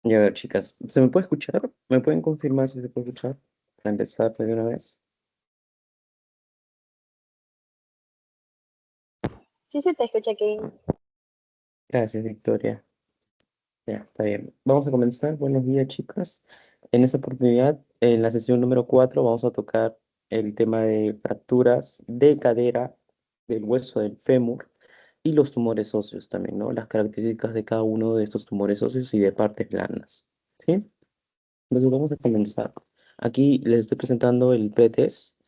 Y a ver, chicas, ¿se me puede escuchar? ¿Me pueden confirmar si se puede escuchar? Para empezar de una vez. Sí se te escucha, Kevin. Gracias, Victoria. Ya, está bien. Vamos a comenzar. Buenos días, chicas. En esta oportunidad, en la sesión número 4, vamos a tocar el tema de fracturas de cadera, del hueso del fémur y los tumores óseos también, ¿no? Las características de cada uno de estos tumores óseos y de partes blandas. ¿Sí? Entonces vamos a comenzar. Aquí les estoy presentando el pretest.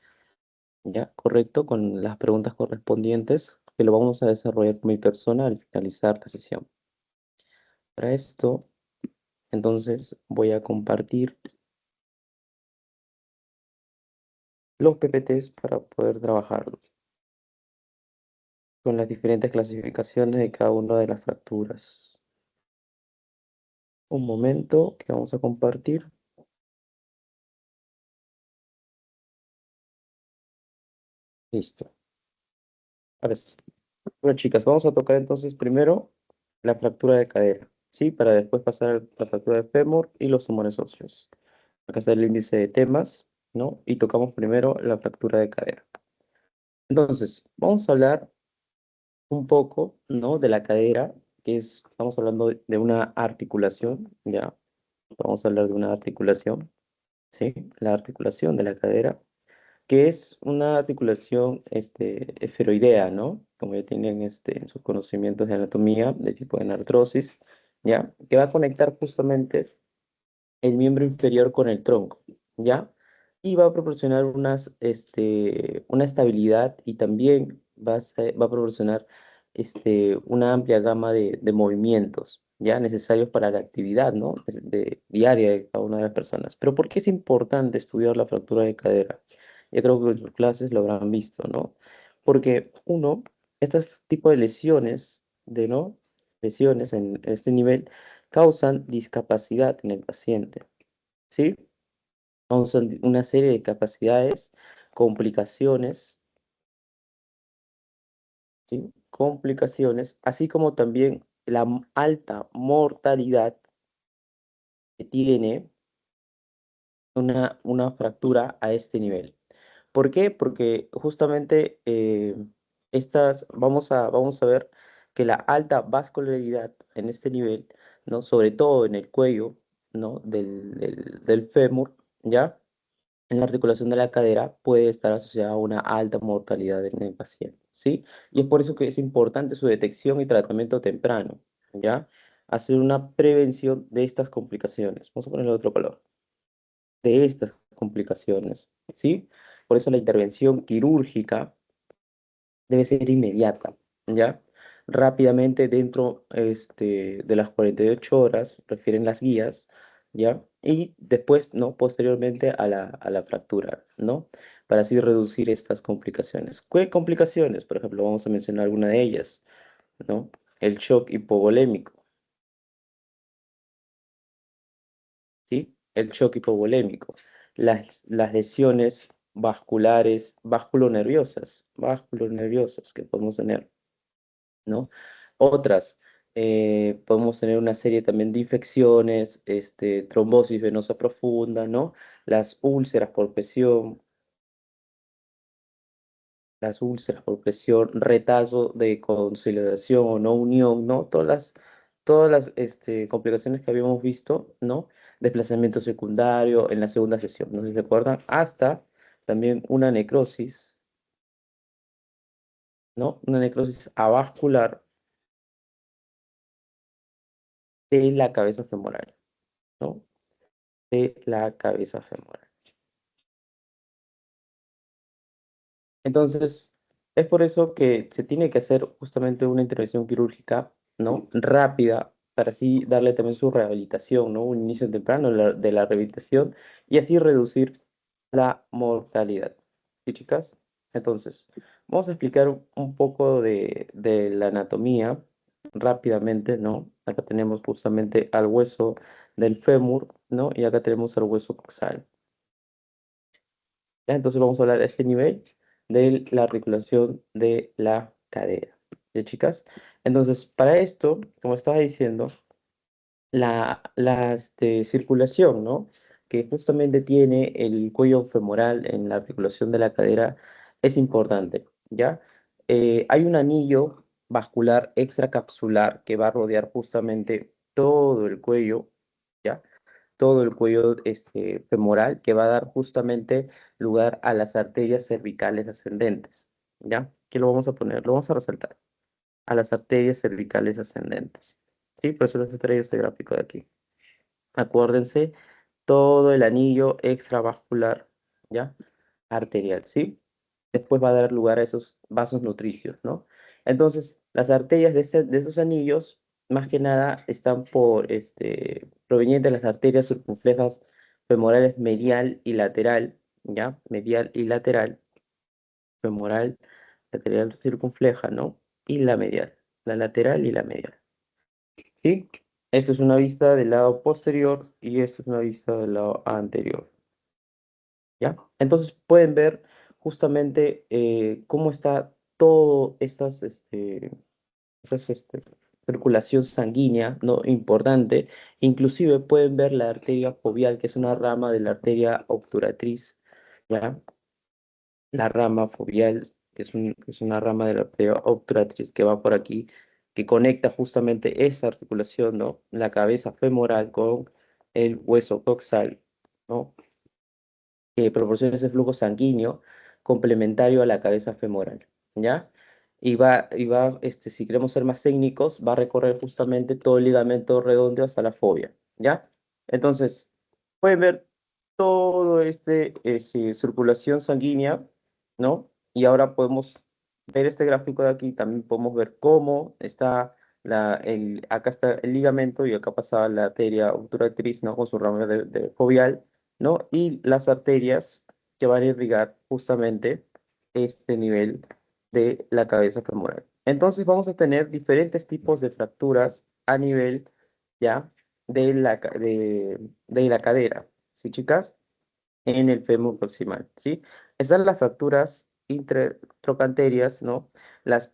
Ya, correcto, con las preguntas correspondientes que lo vamos a desarrollar con mi persona al finalizar la sesión. Para esto, entonces, voy a compartir los PPTs para poder trabajarlo con las diferentes clasificaciones de cada una de las fracturas. Un momento que vamos a compartir. Listo. Ahora sí. Bueno, chicas, vamos a tocar entonces primero la fractura de cadera, ¿sí? Para después pasar a la fractura de fémur y los tumores óseos. Acá está el índice de temas, ¿no? Y tocamos primero la fractura de cadera. Entonces, vamos a hablar un poco, ¿no? De la cadera, que es, estamos hablando de una articulación, ¿ya? Vamos a hablar de una articulación, ¿sí? La articulación de la cadera, que es una articulación, esferoidea, ¿no? Como ya tienen, en sus conocimientos de anatomía, de tipo de artrosis, ¿ya? Que va a conectar justamente el miembro inferior con el tronco, ¿ya? Y va a proporcionar una estabilidad y también va a proporcionar una amplia gama de movimientos, ¿ya? Necesarios para la actividad, ¿no? Diaria de cada una de las personas. Pero ¿por qué es importante estudiar la fractura de cadera? Ya creo que en sus clases lo habrán visto, ¿no? Porque uno, este tipo de lesiones, ¿no? Lesiones en este nivel causan discapacidad en el paciente, ¿sí? Causan una serie de capacidades, complicaciones, ¿sí? Complicaciones, así como también la alta mortalidad que tiene una fractura a este nivel. ¿Por qué? Porque justamente vamos a ver que la alta vascularidad en este nivel, ¿no? Sobre todo en el cuello, ¿no? Del fémur, ¿ya? En la articulación de la cadera puede estar asociada a una alta mortalidad en el paciente, ¿sí? Y es por eso que es importante su detección y tratamiento temprano, ¿ya? Hacer una prevención de estas complicaciones. Vamos a ponerle otro color. De estas complicaciones, ¿sí? Por eso la intervención quirúrgica debe ser inmediata, ¿ya? Rápidamente dentro de las 48 horas, refieren las guías, ¿ya? Y después, ¿no? Posteriormente a la fractura, ¿no? Para así reducir estas complicaciones. ¿Qué complicaciones? Por ejemplo, vamos a mencionar alguna de ellas, ¿no? El shock hipovolémico, ¿sí? El shock hipovolémico. Las lesiones vasculares, vasculonerviosas que podemos tener, ¿no? Otras, podemos tener una serie también de infecciones, trombosis venosa profunda, ¿no? Las úlceras por presión, retardo de consolidación o no unión, ¿no? Todas las complicaciones que habíamos visto, ¿no? Desplazamiento secundario en la segunda sesión, ¿no? Si se recuerdan, hasta también una necrosis, ¿no? Una necrosis avascular de la cabeza femoral, ¿no? De la cabeza femoral. Entonces, es por eso que se tiene que hacer justamente una intervención quirúrgica, ¿no? Rápida, para así darle también su rehabilitación, ¿no? Un inicio temprano de la rehabilitación y así reducir la mortalidad. ¿Sí, chicas? Entonces, vamos a explicar un poco de la anatomía rápidamente, ¿no? Acá tenemos justamente al hueso del fémur, ¿no? Y acá tenemos al hueso coxal. ¿Ya? Entonces vamos a hablar a este nivel de la articulación de la cadera. ¿Ya, chicas? Entonces, para esto, como estaba diciendo, la circulación, ¿no? Que justamente tiene el cuello femoral en la articulación de la cadera es importante, ¿ya? Hay un anillo vascular extracapsular que va a rodear justamente todo el cuello, ¿ya? Todo el cuello femoral que va a dar justamente lugar a las arterias cervicales ascendentes, ¿ya? ¿Qué lo vamos a poner? Lo vamos a resaltar. A las arterias cervicales ascendentes. ¿Sí? Por eso les traigo este gráfico de aquí. Acuérdense, todo el anillo extravascular, ¿ya? Arterial, ¿sí? Después va a dar lugar a esos vasos nutricios, ¿no? Entonces, las arterias de esos anillos, más que nada, están provenientes de las arterias circunflejas femorales medial y lateral, ¿ya? Medial y lateral, femoral, lateral circunfleja, ¿no? Y la medial, la lateral y la medial. ¿Sí? Esto es una vista del lado posterior y esto es una vista del lado anterior, ¿ya? Entonces pueden ver justamente cómo está todo circulación sanguínea, ¿no? Importante. Inclusive pueden ver la arteria foveal, que es una rama de la arteria obturatriz, ¿ya? La rama foveal, que es una rama de la arteria obturatriz que va por aquí, que conecta justamente esa articulación, ¿no? La cabeza femoral con el hueso coxal, ¿no? Que proporciona ese flujo sanguíneo complementario a la cabeza femoral, ¿ya? Si queremos ser más técnicos, va a recorrer justamente todo el ligamento redondo hasta la fobia, ¿ya? Entonces, pueden ver todo circulación sanguínea, ¿no? Y ahora podemos ver este gráfico de aquí, también podemos ver cómo está acá está el ligamento y acá pasa la arteria obturatriz, ¿no? Con su rama de foveal, ¿no? Y las arterias que van a irrigar justamente este nivel de la cabeza femoral. Entonces vamos a tener diferentes tipos de fracturas a nivel ya de la cadera, ¿sí, chicas? En el fémur proximal, ¿sí? Están las fracturas intratrochanterias, ¿no? Las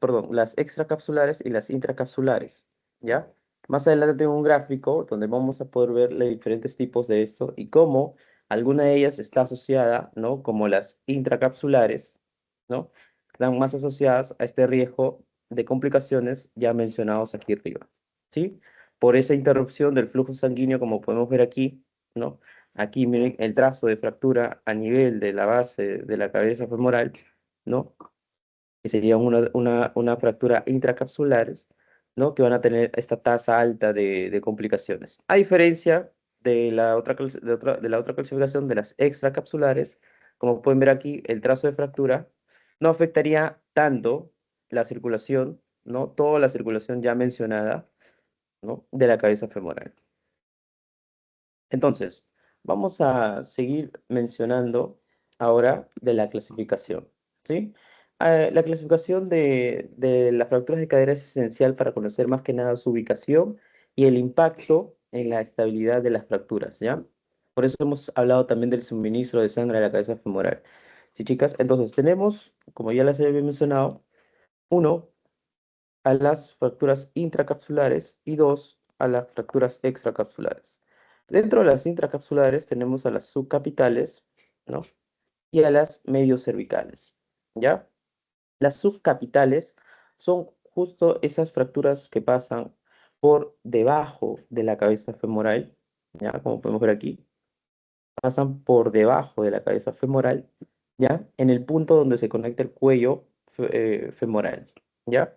extracapsulares y las intracapsulares, ¿ya? Más adelante tengo un gráfico donde vamos a poder ver los diferentes tipos de esto y cómo alguna de ellas está asociada, ¿no? Como las intracapsulares, ¿no? Están más asociadas a este riesgo de complicaciones ya mencionados aquí arriba, ¿sí? Por esa interrupción del flujo sanguíneo, como podemos ver aquí, ¿no? Aquí miren el trazo de fractura a nivel de la base de la cabeza femoral, ¿no? Que sería una fractura intracapsulares, ¿no? Que van a tener esta tasa alta de complicaciones. A diferencia de la otra clasificación de las extracapsulares, como pueden ver aquí, el trazo de fractura no afectaría tanto la circulación, ¿no? Toda la circulación ya mencionada, ¿no? De la cabeza femoral. Entonces, vamos a seguir mencionando ahora de la clasificación, ¿sí? La clasificación de las fracturas de cadera es esencial para conocer más que nada su ubicación y el impacto en la estabilidad de las fracturas, ¿ya? Por eso hemos hablado también del suministro de sangre a la cabeza femoral. ¿Sí, chicas? Entonces, tenemos, como ya les había mencionado, uno, a las fracturas intracapsulares y dos, a las fracturas extracapsulares. Dentro de las intracapsulares tenemos a las subcapitales, ¿no? Y a las mediocervicales, ¿ya? Las subcapitales son justo esas fracturas que pasan por debajo de la cabeza femoral, ¿ya? Como podemos ver aquí, pasan por debajo de la cabeza femoral, ¿ya? En el punto donde se conecta el cuello femoral, ¿ya?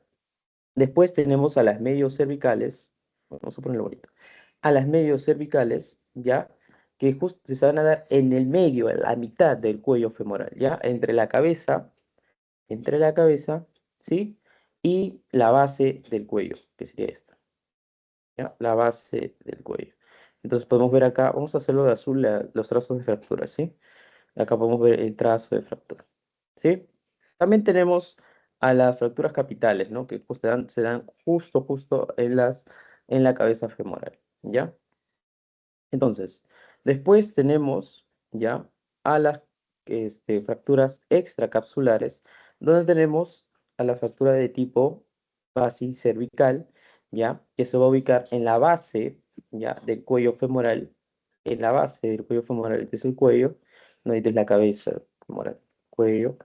Después tenemos a las medios cervicales, vamos a ponerlo bonito, a las medios cervicales, ¿ya? Que justo se van a dar en el medio, en la mitad del cuello femoral, ¿ya? Entre la cabeza, ¿sí? Y la base del cuello, que sería esta, ¿ya? La base del cuello. Entonces podemos ver acá, vamos a hacerlo de azul, los trazos de fractura, ¿sí? Acá podemos ver el trazo de fractura, ¿sí? También tenemos a las fracturas capitales, ¿no? Que pues, se dan justo en la cabeza femoral, ¿ya? Entonces, después tenemos, ¿ya? A las fracturas extracapsulares, donde tenemos a la fractura de tipo basicervical, ¿ya? Que se va a ubicar en la base, ya, del cuello femoral, en la base del cuello femoral, este es el cuello, no, este es la cabeza femoral, cuello,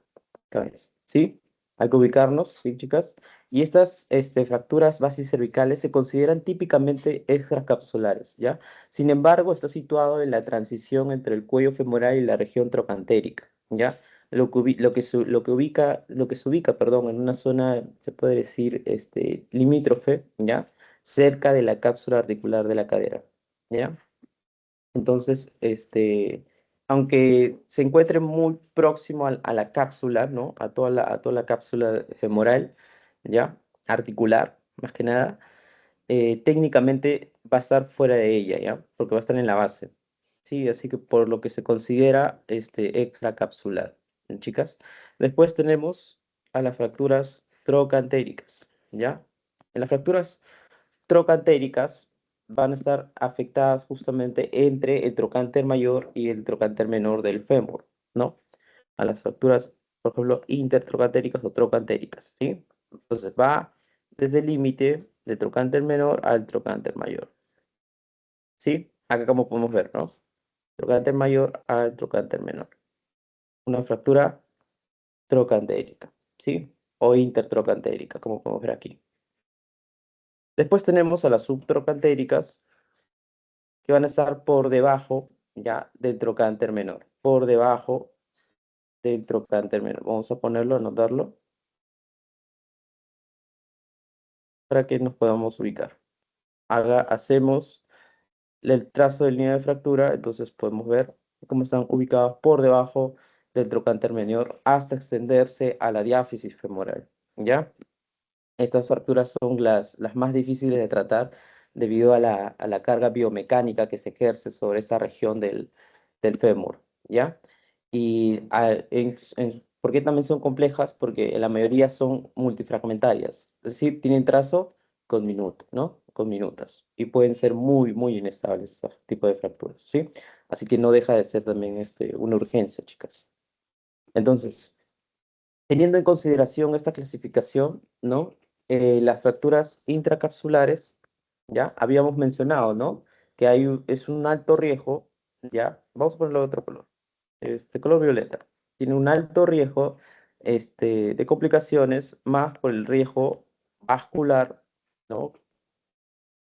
cabeza, ¿sí? Hay que ubicarnos, ¿sí, chicas? Y estas fracturas basicervicales se consideran típicamente extracapsulares, ¿ya? Sin embargo, está situado en la transición entre el cuello femoral y la región trocantérica, ¿ya? Lo que se ubica, perdón, en una zona, se puede decir, limítrofe, ¿ya? Cerca de la cápsula articular de la cadera, ¿ya? Entonces, aunque se encuentre muy próximo a la cápsula, ¿no? A toda la cápsula femoral, ¿ya? Articular, más que nada, técnicamente va a estar fuera de ella, ¿ya? Porque va a estar en la base, ¿sí? Así que por lo que se considera, extracapsular, chicas. Después tenemos a las fracturas trocantéricas, ¿ya? En las fracturas trocantéricas van a estar afectadas justamente entre el trocánter mayor y el trocánter menor del fémur, ¿no? A las fracturas, por ejemplo, intertrocantéricas o trocantéricas, ¿sí? Entonces va desde el límite del trocánter menor al trocánter mayor, ¿sí? Acá como podemos ver, ¿no? Trocánter mayor al trocánter menor. Una fractura trocantérica, ¿sí? O intertrocantérica, como podemos ver aquí. Después tenemos a las subtrocantéricas, que van a estar por debajo ya del trocánter menor, por debajo del trocánter menor. Vamos a ponerlo, anotarlo, para que nos podamos ubicar. Hacemos el trazo de línea de fractura, entonces podemos ver cómo están ubicados por debajo del trocánter menor hasta extenderse a la diáfisis femoral, ¿ya? Estas fracturas son las más difíciles de tratar debido a la carga biomecánica que se ejerce sobre esa región del fémur, ¿ya? Y ¿por qué también son complejas? Porque la mayoría son multifragmentarias, es decir, tienen trazo con minuto, ¿no? Con minutas. Y pueden ser muy, muy inestables este tipo de fracturas, ¿sí? Así que no deja de ser también una urgencia, chicas. Entonces, teniendo en consideración esta clasificación, ¿no? Las fracturas intracapsulares, ¿ya? Habíamos mencionado, ¿no? Que es un alto riesgo, ¿ya? Vamos a ponerlo de otro color. Este color violeta. Tiene un alto riesgo, de complicaciones, más por el riesgo vascular, ¿no?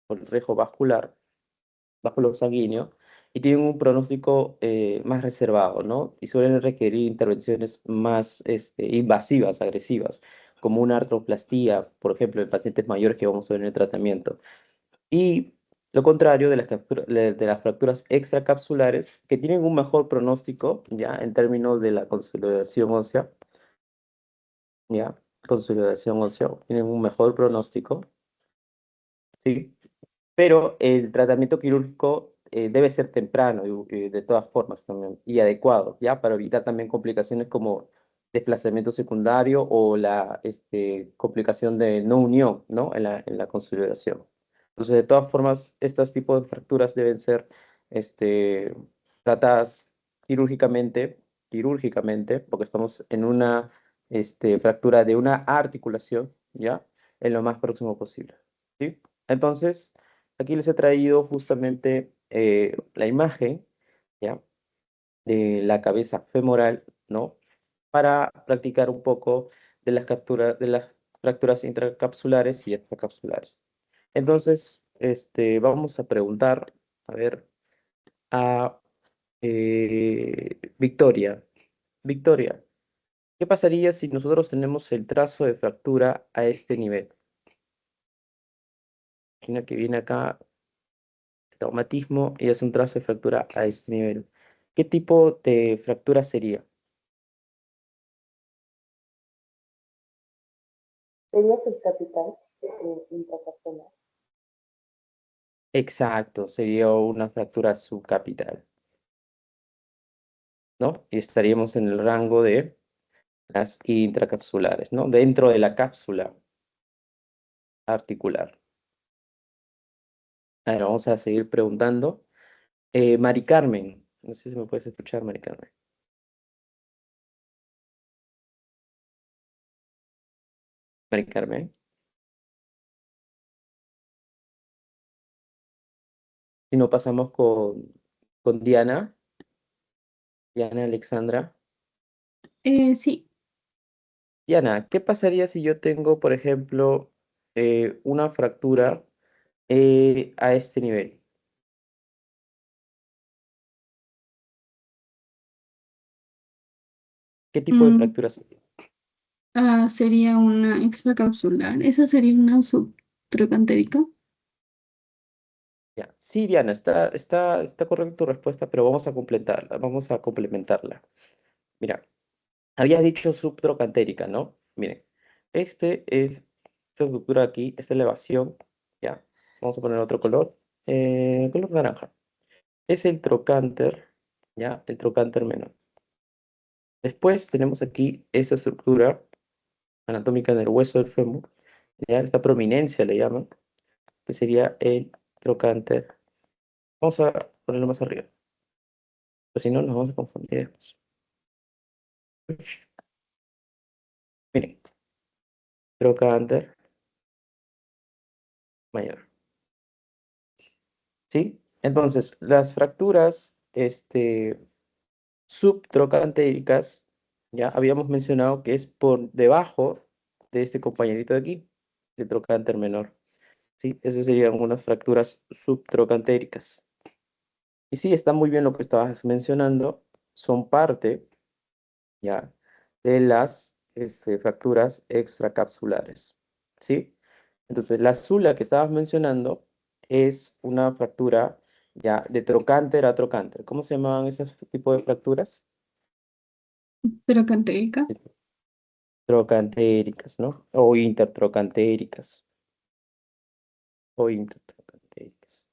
Por el riesgo vascular bajo sanguíneo y tienen un pronóstico más reservado, ¿no? Y suelen requerir intervenciones más invasivas, agresivas, como una artroplastía, por ejemplo, en pacientes mayores que vamos a ver en el tratamiento. Y lo contrario de de las fracturas extracapsulares, que tienen un mejor pronóstico, ¿ya? En términos de la consolidación ósea, ¿ya? Consolidación ósea, tienen un mejor pronóstico, ¿sí? Pero el tratamiento quirúrgico debe ser temprano y de todas formas también y adecuado, ¿ya? Para evitar también complicaciones como desplazamiento secundario o la complicación de no unión, ¿no? En la consolidación. Entonces, de todas formas, estos tipos de fracturas deben ser este, tratadas quirúrgicamente, porque estamos en una fractura de una articulación, ¿ya? En lo más próximo posible, ¿sí? Entonces, aquí les he traído justamente la imagen, ¿ya? De la cabeza femoral, ¿no? Para practicar un poco de las fracturas intracapsulares y extracapsulares. Entonces, vamos a preguntar, a ver, a Victoria. Victoria, ¿qué pasaría si nosotros tenemos el trazo de fractura a este nivel? Imagina que viene acá traumatismo y es un trazo de fractura a este nivel. ¿Qué tipo de fractura sería? Sería subcapital, intracapsular. Exacto, sería una fractura subcapital, ¿no? Y estaríamos en el rango de las intracapsulares, ¿no? Dentro de la cápsula articular. A ver, vamos a seguir preguntando. Mari Carmen, no sé si me puedes escuchar, Mari Carmen. Mari Carmen. Si no, pasamos con Diana, Diana Alexandra. Sí. Diana, ¿qué pasaría si yo tengo, por ejemplo, una fractura a este nivel? ¿Qué tipo de Mm, fractura sería? sería una extracapsular. Esa sería una subtrocantérica. Ya. Sí, Diana, está correcta tu respuesta, pero vamos a completarla, vamos a complementarla. Mira, habías dicho subtrocantérica, ¿no? Miren, esta estructura aquí, esta elevación, ya, vamos a poner otro color, color naranja. Es el trocánter, ya, el trocánter menor. Después tenemos aquí esta estructura anatómica del hueso del fémur, ya, esta prominencia le llaman, que sería el trocánter. Vamos a ponerlo más arriba, pues si no nos vamos a confundir después. Miren, trocánter mayor. ¿Sí? Entonces, las fracturas subtrocantéricas, ya habíamos mencionado que es por debajo de este compañerito de aquí, de trocánter menor. ¿Sí? Esas serían unas fracturas subtrocantéricas. Y sí, está muy bien lo que estabas mencionando, son parte, ya, de las fracturas extracapsulares. ¿Sí? Entonces, la zula que estabas mencionando es una fractura ya de trocánter a trocánter. ¿Cómo se llamaban esos tipos de fracturas? Trocantérica. Trocantéricas, ¿no? O intertrocantéricas. O intertrocantéricas.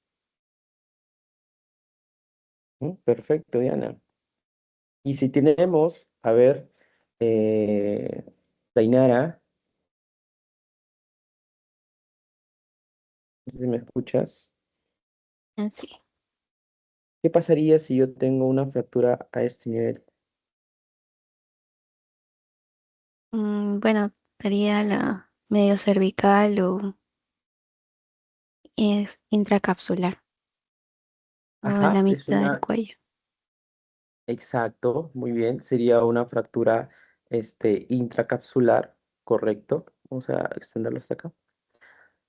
Perfecto, Diana. Y si tenemos, a ver, eh, Dainara, no sé si me escuchas, Así. ¿qué pasaría si yo tengo una fractura a este nivel? Bueno, sería la medio cervical o es intracapsular o en la Ajá, es mitad del una, cuello. exacto, muy bien, sería una fractura intracapsular, correcto. Vamos a extenderlo hasta acá,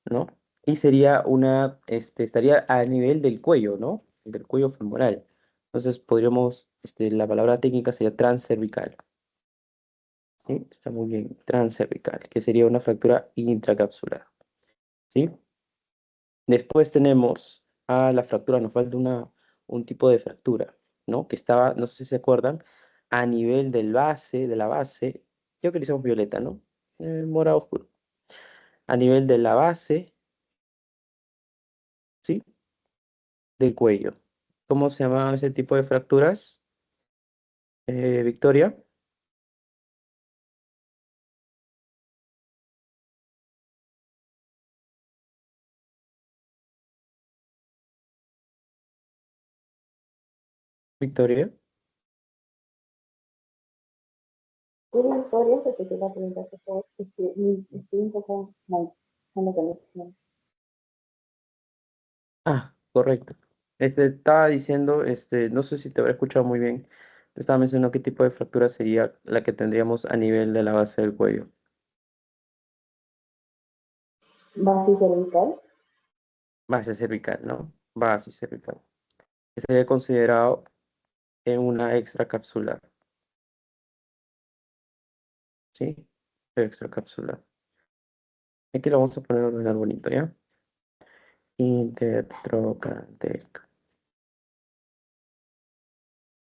¿no? Y sería estaría a nivel del cuello, ¿no? Del cuello femoral. Entonces podríamos, la palabra técnica sería transcervical, ¿sí? Está muy bien, transcervical, que sería una fractura intracapsular, ¿sí? Después tenemos a la fractura, nos falta un tipo de fractura, ¿no? Que estaba, no sé si se acuerdan, a nivel de la base, ya utilizamos violeta, ¿no? Morado oscuro. A nivel de la base, ¿sí? Del cuello. ¿Cómo se llama ese tipo de fracturas? Victoria, Victoria. ¿Podrías repetir la pregunta, por favor? Es que estoy un poco mal con la conexión. Ah, correcto. Estaba diciendo, no sé si te habrá escuchado muy bien. Te estaba mencionando qué tipo de fractura sería la que tendríamos a nivel de la base del cuello. Base cervical. Base cervical, ¿no? Base cervical. Que sería considerado en una extracapsular, ¿sí? Extracapsular. Aquí lo vamos a poner a ordenar bonito, ¿ya? Intertrocantérica.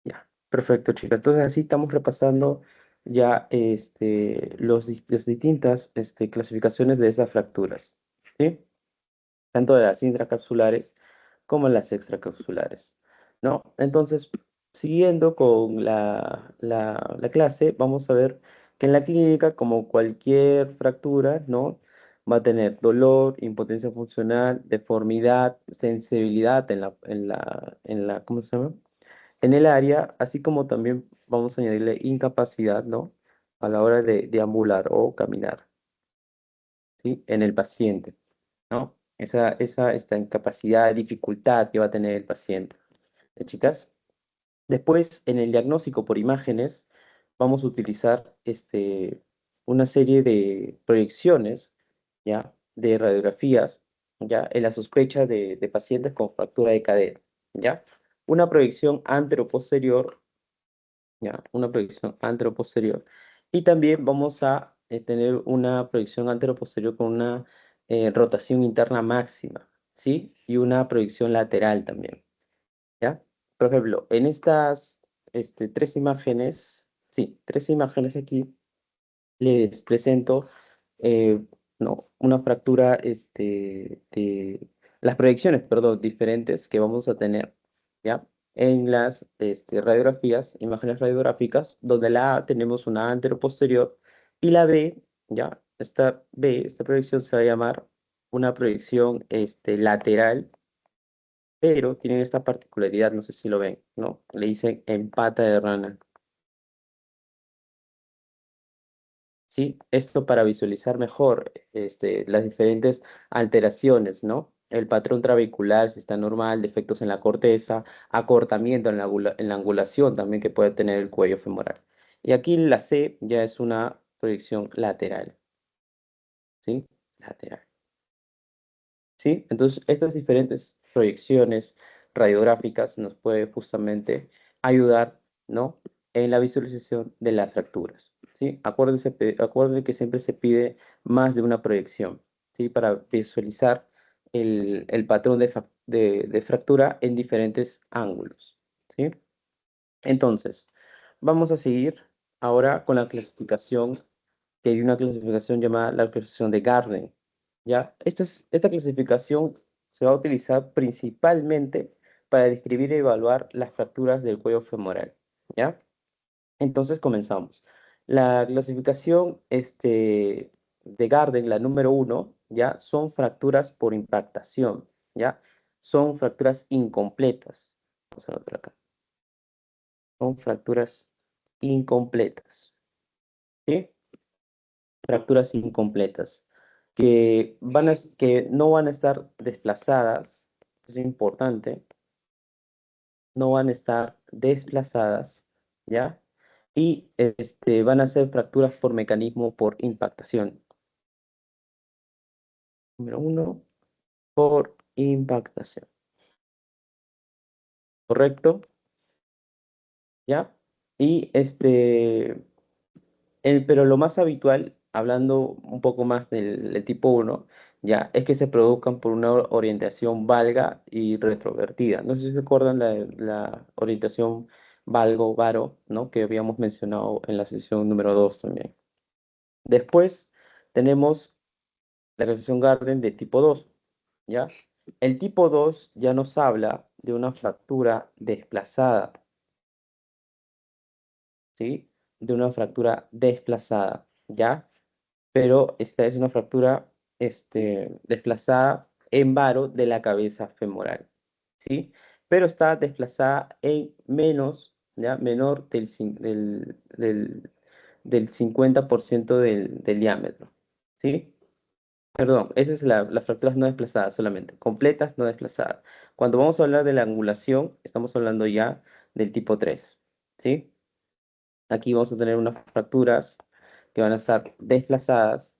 Ya, perfecto, chicas. Entonces así estamos repasando ya las distintas clasificaciones de esas fracturas, ¿sí? Tanto de las intracapsulares como las extracapsulares, ¿no? Entonces, siguiendo con la clase, vamos a ver que en la clínica, como cualquier fractura, ¿no? Va a tener dolor, impotencia funcional, deformidad, sensibilidad ¿cómo se llama? En el área, así como también vamos a añadirle incapacidad, ¿no? A la hora de ambular o caminar, ¿sí? En el paciente, ¿no? esta incapacidad, dificultad que va a tener el paciente. Chicas? Después, en el diagnóstico por imágenes, vamos a utilizar una serie de proyecciones, ¿ya? De radiografías, ¿ya? En la sospecha de pacientes con fractura de cadera, ¿ya? Una proyección anteroposterior, ¿ya? Una proyección anteroposterior. Y también vamos a tener una proyección anteroposterior con una rotación interna máxima, ¿sí? Y una proyección lateral también. ¿Ya? Por ejemplo, en estas tres imágenes, sí, tres imágenes aquí, les presento no, una fractura de las proyecciones, perdón, diferentes que vamos a tener, ¿ya? En las radiografías, imágenes radiográficas, donde la A tenemos una anteroposterior y la B, ¿ya? Esta proyección se va a llamar una proyección lateral, pero tienen esta particularidad, no sé si lo ven, ¿no? Le dicen en pata de rana, ¿sí? Esto para visualizar mejor las diferentes alteraciones, ¿no? El patrón trabecular, si está normal, defectos en la corteza, acortamiento en en la angulación también que puede tener el cuello femoral. Y aquí la C ya es una proyección lateral, ¿sí? Lateral. ¿Sí? Entonces, estas diferentes proyecciones radiográficas nos puede justamente ayudar, ¿no? En la visualización de las fracturas, ¿sí? Acuérdense que siempre se pide más de una proyección, ¿sí? Para visualizar el patrón de fractura en diferentes ángulos, ¿sí? Entonces, vamos a seguir ahora con la clasificación, que hay una clasificación llamada la clasificación de Gardner, ¿ya? Esta clasificación se va a utilizar principalmente para describir y evaluar las fracturas del cuello femoral, ¿ya? Entonces, comenzamos. La clasificación de Gardner, la número 1, ¿ya? Son fracturas por impactación, ¿ya? Son fracturas incompletas. Vamos a ver por acá. Son fracturas incompletas, ¿sí? Fracturas incompletas, que no van a estar desplazadas, es importante, no van a estar desplazadas, ¿ya? Y van a ser fracturas por mecanismo por impactación. Número 1, por impactación. ¿Correcto? ¿Ya? Y pero lo más habitual, hablando un poco más del tipo 1, ya, es que se produzcan por una orientación valga y retrovertida. No sé si recuerdan la orientación valgo-varo, ¿no? Que habíamos mencionado en la sesión número 2 también. Después tenemos la clasificación Garden de tipo 2, ¿ya? El tipo 2 ya nos habla de una fractura desplazada, ¿sí? De una fractura desplazada, ¿ya? Pero esta es una fractura desplazada en varo de la cabeza femoral, ¿sí? Pero está desplazada en menos, ¿ya? Menor del 50% del diámetro, ¿sí? Perdón, esa es las fracturas no desplazadas solamente, completas no desplazadas. Cuando vamos a hablar de la angulación, estamos hablando ya del tipo 3, ¿sí? Aquí vamos a tener unas fracturas que van a estar desplazadas,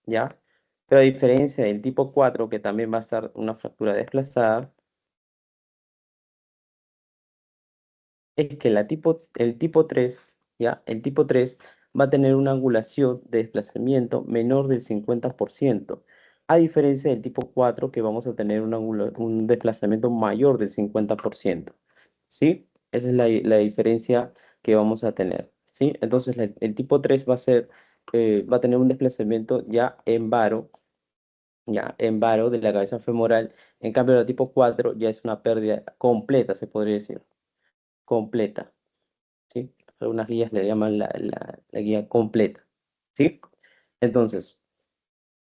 ¿ya? Pero a diferencia del tipo 4, que también va a estar una fractura desplazada, es que el tipo 3, ¿ya? El tipo 3 va a tener una angulación de desplazamiento menor del 50%, a diferencia del tipo 4, que vamos a tener un desplazamiento mayor del 50%, ¿sí? Esa es la diferencia que vamos a tener, ¿sí? Entonces, el tipo 3 va a tener un desplazamiento ya en varo de la cabeza femoral. En cambio, la tipo 4 ya es una pérdida completa, se podría decir, completa, ¿sí? Algunas guías le llaman la guía completa, ¿sí? Entonces,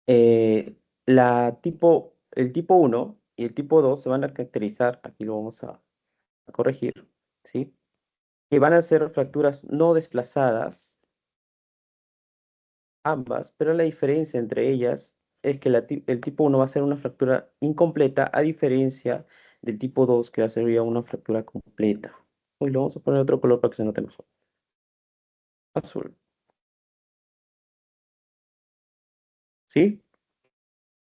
el tipo 1 y el tipo 2 se van a caracterizar, aquí lo vamos a corregir, ¿sí? Que van a ser fracturas no desplazadas, ambas, pero la diferencia entre ellas es que el tipo 1 va a ser una fractura incompleta, a diferencia del tipo 2 que va a ser ya una fractura completa. Hoy lo vamos a poner otro color para que se note mejor. Azul. ¿Sí?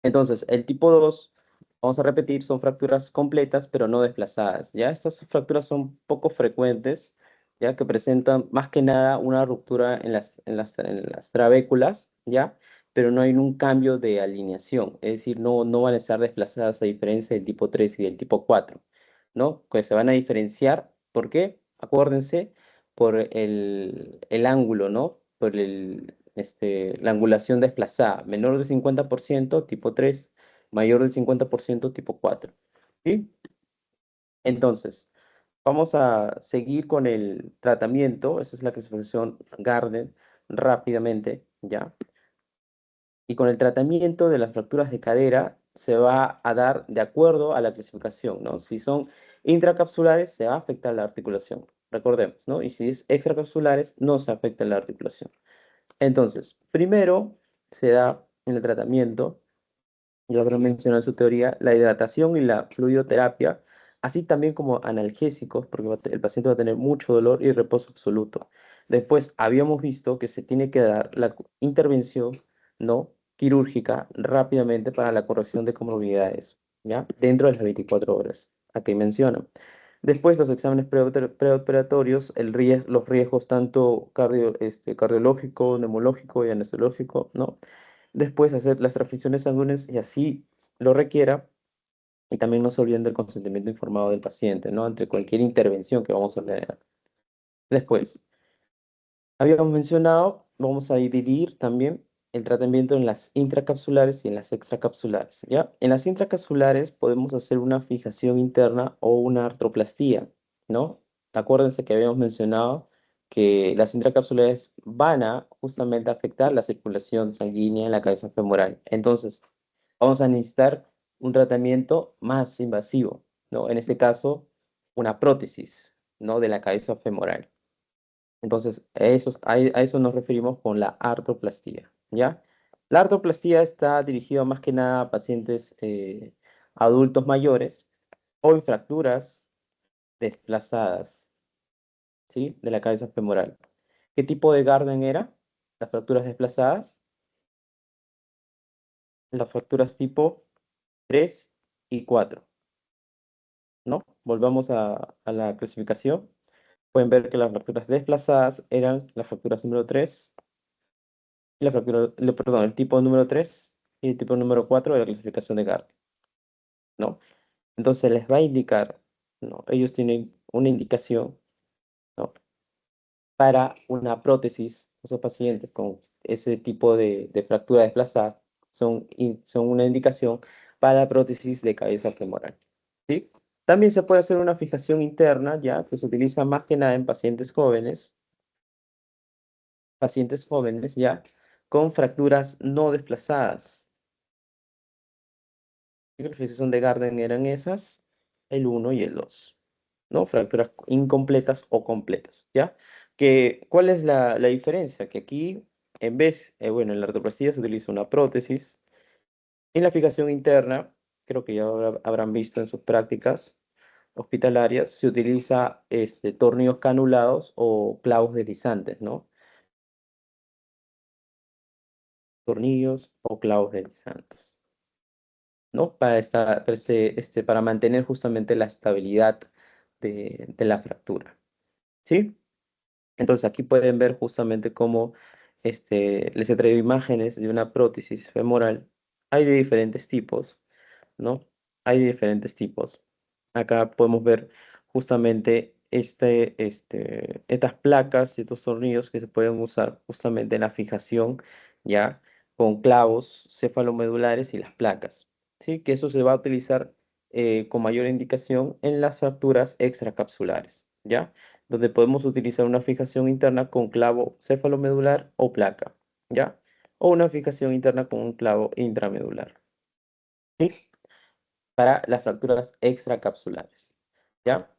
Entonces, el tipo 2, vamos a repetir, son fracturas completas, pero no desplazadas. ¿Ya? Estas fracturas son poco frecuentes, ya que presentan más que nada una ruptura en las trabéculas, ¿ya? Pero no hay un cambio de alineación, es decir, no van a estar desplazadas a diferencia del tipo 3 y del tipo 4, ¿no? Que se van a diferenciar, ¿por qué? Acuérdense, por el ángulo, ¿no? Por la angulación desplazada, menor de 50%, tipo 3, mayor del 50%, tipo 4. ¿Sí? Entonces, vamos a seguir con el tratamiento. Esa es la clasificación Gardner, rápidamente, ¿ya? Y con el tratamiento de las fracturas de cadera se va a dar de acuerdo a la clasificación, ¿no? Si son intracapsulares, se va a afectar la articulación, recordemos, ¿no? Y si es extracapsulares, no se afecta la articulación. Entonces, primero se da en el tratamiento, ya habrá mencionado en su teoría, la hidratación y la fluidoterapia, así también como analgésicos, porque el paciente va a tener mucho dolor y reposo absoluto. Después, habíamos visto que se tiene que dar la intervención, ¿no? Quirúrgica rápidamente para la corrección de comorbilidades, ¿ya? Dentro de las 24 horas. Aquí menciona. Después, los exámenes preoperatorios, los riesgos tanto cardiológico, neumológico y anestesiológico, ¿no? Después, hacer las transfusiones sanguíneas y así lo requiera. Y también no se olviden del consentimiento informado del paciente, ¿no? Ante cualquier intervención que vamos a tener. Después, habíamos mencionado, vamos a dividir también el tratamiento en las intracapsulares y en las extracapsulares, ¿ya? En las intracapsulares podemos hacer una fijación interna o una artroplastía, ¿no? Acuérdense que habíamos mencionado que las intracapsulares van a justamente afectar la circulación sanguínea en la cabeza femoral. Entonces, vamos a necesitar un tratamiento más invasivo, ¿no? En este caso, una prótesis, ¿no? De la cabeza femoral. Entonces, a eso nos referimos con la artroplastía, ¿ya? La artroplastía está dirigida más que nada a pacientes adultos mayores o en fracturas desplazadas, ¿sí? De la cabeza femoral. ¿Qué tipo de Garden era? Las fracturas desplazadas, las fracturas tipo 3 y 4, ¿no? Volvamos a la clasificación. Pueden ver que las fracturas desplazadas eran las fracturas número 3. Perdón, el tipo número 3 y el tipo número 4 de la clasificación de Gardner, ¿no? Entonces les va a indicar, ¿no? Ellos tienen una indicación, ¿no? Para una prótesis, esos pacientes con ese tipo de fractura desplazada son una indicación para la prótesis de cabeza femoral, ¿sí? También se puede hacer una fijación interna, ya, que se utiliza más que nada en pacientes jóvenes, ya, con fracturas no desplazadas. ¿Qué clasificación de Gardner eran esas? El 1 y el 2, ¿no? Fracturas incompletas o completas, ¿ya? ¿Cuál es la diferencia? Que aquí, bueno, en la artroplastía se utiliza una prótesis. En la fijación interna, creo que ya habrán visto en sus prácticas hospitalarias, se utiliza tornillos canulados o clavos deslizantes, ¿no? Tornillos o clavos deslizantes, ¿no? Para mantener justamente la estabilidad de la fractura, ¿sí? Entonces aquí pueden ver justamente cómo les he traído imágenes de una prótesis femoral. Hay de diferentes tipos, ¿no? Hay de diferentes tipos. Acá podemos ver justamente estas placas y estos tornillos que se pueden usar justamente en la fijación, ya, con clavos cefalomedulares y las placas, ¿sí? Que eso se va a utilizar con mayor indicación en las fracturas extracapsulares, ¿ya? Donde podemos utilizar una fijación interna con clavo cefalomedular o placa, ¿ya? O una fijación interna con un clavo intramedular, ¿sí? Para las fracturas extracapsulares, ¿ya?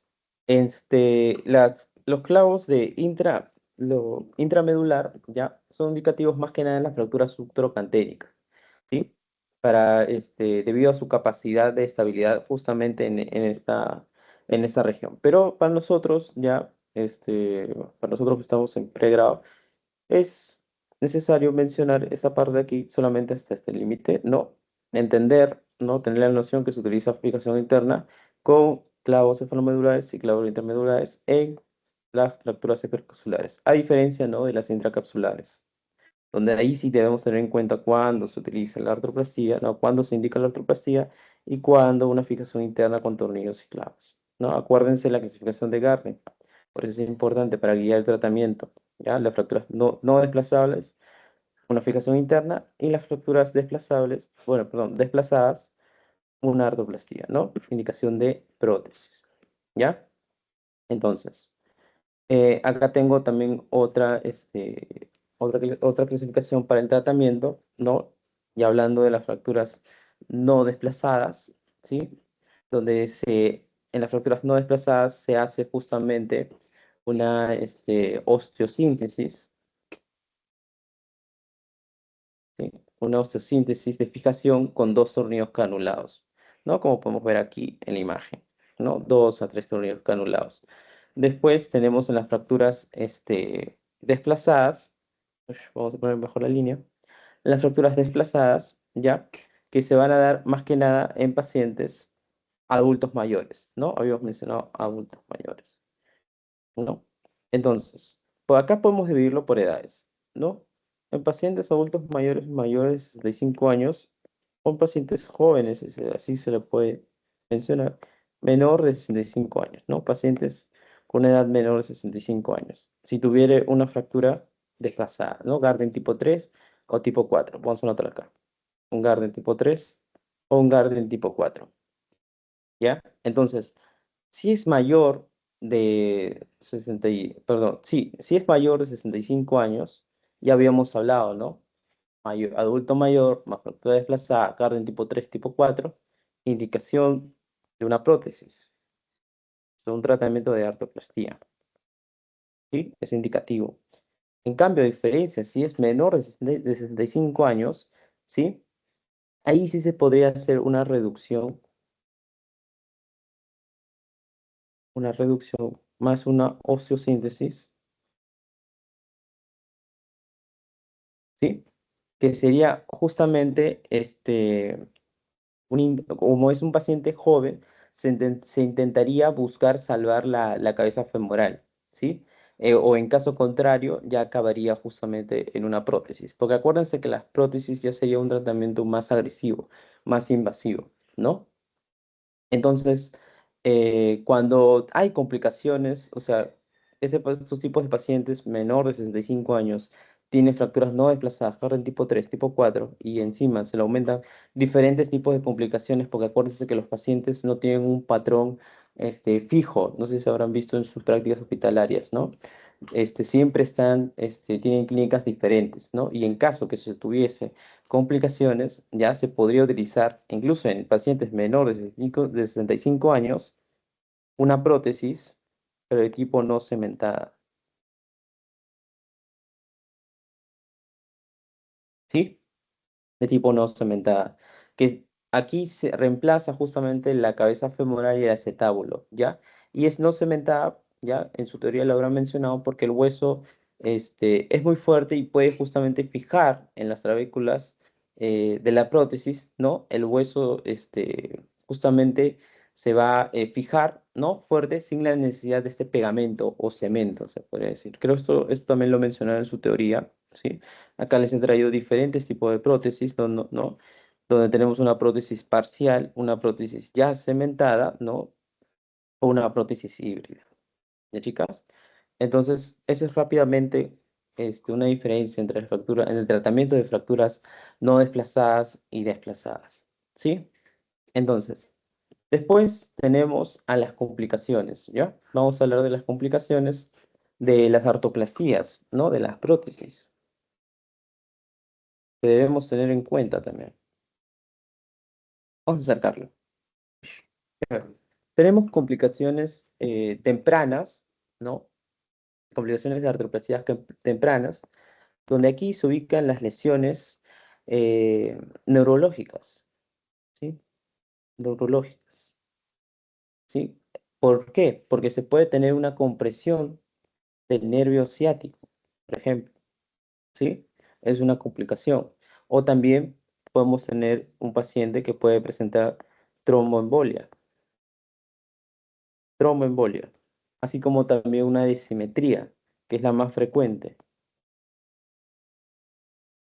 Los clavos lo intramedular, ya, son indicativos más que nada en las fracturas subtrocantéricas, ¿sí? Debido a su capacidad de estabilidad justamente en esta región. Pero para nosotros, ya, para nosotros que estamos en pregrado, es necesario mencionar esta parte de aquí solamente hasta este límite, ¿no? Entender, ¿no? Tener la noción que se utiliza fijación interna con clavos cefalomedulares y clavos intermedulares en las fracturas hipercapsulares, a diferencia, ¿no? De las intracapsulares, donde ahí sí debemos tener en cuenta cuándo se utiliza la artroplastía, ¿no? Cuándo se indica la artroplastía y cuándo una fijación interna con tornillos y clavos, ¿no? Acuérdense la clasificación de Gardner, por eso es importante para guiar el tratamiento, ¿ya? Las fracturas no desplazables, una fijación interna, y las fracturas desplazables, bueno, perdón, desplazadas, una artroplastía, ¿no? Indicación de prótesis, ¿ya? Entonces, acá tengo también otra clasificación para el tratamiento, ¿no? Y hablando de las fracturas no desplazadas, ¿sí? En las fracturas no desplazadas se hace justamente una osteosíntesis, ¿sí? Una osteosíntesis de fijación con dos tornillos canulados, ¿no? Como podemos ver aquí en la imagen, ¿no? 2 a 3 tornillos canulados. Después tenemos en las fracturas desplazadas, vamos a poner mejor la línea, las fracturas desplazadas, ¿ya? Que se van a dar más que nada en pacientes adultos mayores, ¿no? Habíamos mencionado adultos mayores, ¿no? Entonces, por acá podemos dividirlo por edades, ¿no? En pacientes adultos mayores de 65 años, o en pacientes jóvenes, así se le puede mencionar, menor de 65 años, ¿no? Pacientes con edad menor de 65 años. Si tuviera una fractura desplazada, ¿no? Gardner tipo 3 o tipo 4. Vamos a anotar acá. Un Gardner tipo 3 o un Gardner tipo 4. ¿Ya? Entonces, si es mayor de 65 años, ya habíamos hablado, ¿no? Adulto mayor, más fractura desplazada, Gardner tipo 3, tipo 4, indicación de una prótesis, de un tratamiento de artroplastía, ¿sí? Es indicativo. En cambio, a diferencia, si es menor de 65 años, ¿sí? Ahí sí se podría hacer una reducción más una osteosíntesis, ¿sí? Que sería justamente, como es un paciente joven, se intentaría buscar salvar la cabeza femoral, ¿sí? O en caso contrario, ya acabaría justamente en una prótesis, porque acuérdense que las prótesis ya sería un tratamiento más agresivo, más invasivo, ¿no? Entonces, cuando hay complicaciones, o sea, estos tipos de pacientes menores de 65 años tienen fracturas no desplazadas, Harden tipo 3, tipo 4, y encima se le aumentan diferentes tipos de complicaciones, porque acuérdense que los pacientes no tienen un patrón fijo, no sé si habrán visto en sus prácticas hospitalarias, ¿no? Siempre tienen clínicas diferentes, ¿no? Y en caso que se tuviese complicaciones, ya se podría utilizar, incluso en pacientes menores de 65 años, una prótesis, pero de tipo no cementada, ¿sí? De tipo no cementada, que aquí se reemplaza justamente la cabeza femoral y el acetábulo, ¿ya? Y es no cementada, ya en su teoría lo habrán mencionado, porque el hueso es muy fuerte y puede justamente fijar en las trabéculas de la prótesis, ¿no? El hueso justamente se va a fijar, ¿no? Fuerte sin la necesidad de este pegamento o cemento, se podría decir. Creo que esto también lo mencionaron en su teoría, ¿sí? Acá les he traído diferentes tipos de prótesis, ¿no? Donde tenemos una prótesis parcial, una prótesis ya cementada, ¿no? O una prótesis híbrida. ¿Ya, chicas? Entonces, eso es rápidamente una diferencia entre en el tratamiento de fracturas no desplazadas y desplazadas. ¿Sí? Entonces, después tenemos a las complicaciones, ¿ya? Vamos a hablar de las complicaciones de las artoplastías, ¿no? De las prótesis, que debemos tener en cuenta también. Vamos a acercarlo. Tenemos complicaciones tempranas, ¿no? complicaciones de artroplasias tempranas, donde aquí se ubican las lesiones neurológicas, ¿sí? Neurológicas, ¿sí? ¿Por qué? Porque se puede tener una compresión del nervio ciático, por ejemplo, ¿sí? Es una complicación. O también podemos tener un paciente que puede presentar tromboembolia, tromboembolia, así como también una disimetría, que es la más frecuente.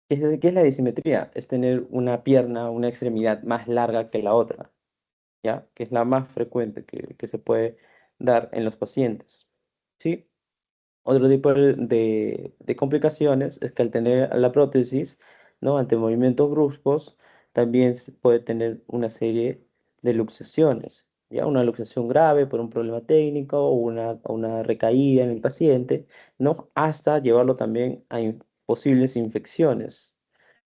¿Qué es la disimetría? Es tener una pierna, una extremidad más larga que la otra, ¿ya? Que es la más frecuente que se puede dar en los pacientes, ¿sí? Otro tipo de complicaciones es que al tener la prótesis, ¿no? Ante movimientos bruscos, también se puede tener una serie de luxaciones, ¿ya? Una luxación grave por un problema técnico o una recaída en el paciente, ¿no? Hasta llevarlo también a posibles infecciones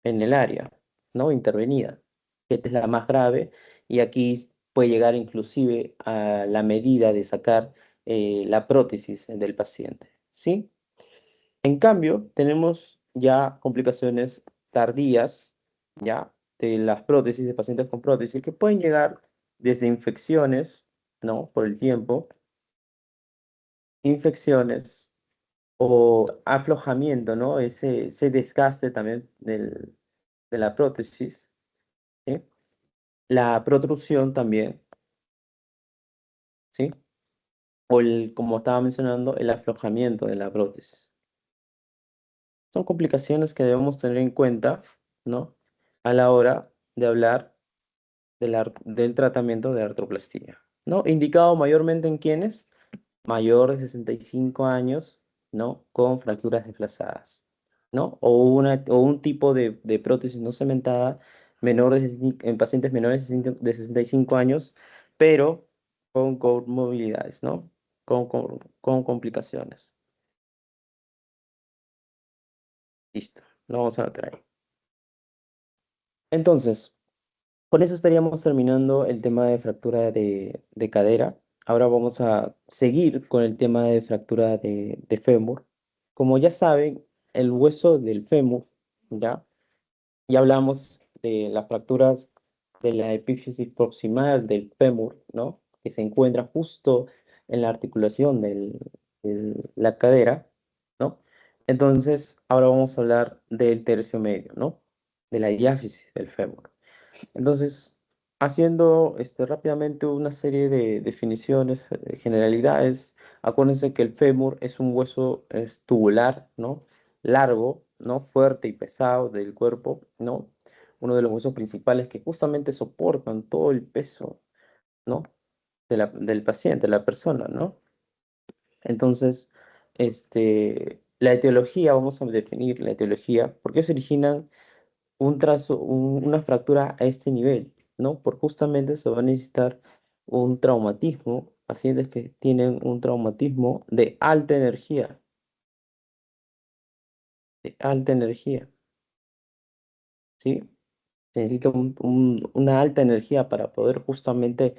en el área, ¿no? Intervenida, que esta es la más grave y aquí puede llegar inclusive a la medida de sacar la prótesis del paciente, ¿sí? En cambio, tenemos ya complicaciones tardías, ya, de las prótesis, de pacientes con prótesis, que pueden llegar desde infecciones, ¿no? Por el tiempo, infecciones o aflojamiento, ¿no? Ese desgaste también de la prótesis, ¿sí? La protrusión también, ¿sí? O como estaba mencionando, el aflojamiento de la prótesis. Son complicaciones que debemos tener en cuenta, ¿no? A la hora de hablar del tratamiento de artroplastía, ¿no? Indicado mayormente en quienes mayor de 65 años, ¿no? Con fracturas desplazadas, ¿no? O un tipo de prótesis no cementada en pacientes menores de 65 años, pero con comorbilidades, ¿no? Con complicaciones. Listo, lo vamos a anotar ahí. Entonces, con eso estaríamos terminando el tema de fractura de cadera. Ahora vamos a seguir con el tema de fractura de fémur. Como ya saben, el hueso del fémur, ¿ya? Ya hablamos de las fracturas de la epífisis proximal del fémur, ¿no? Que se encuentra justo en la articulación de la cadera, ¿no? Entonces, ahora vamos a hablar del tercio medio, ¿no? De la diáfisis del fémur. Entonces, haciendo rápidamente una serie de definiciones, generalidades, acuérdense que el fémur es un hueso tubular, ¿no? Largo, ¿no? Fuerte y pesado del cuerpo, ¿no? Uno de los huesos principales que justamente soportan todo el peso, ¿no? Del paciente, la persona, ¿no? Entonces, la etiología, vamos a definir la etiología, ¿por qué se originan una fractura a este nivel, ¿no? Por justamente se va a necesitar un traumatismo, pacientes que tienen un traumatismo de alta energía, ¿sí? Se necesita una alta energía para poder justamente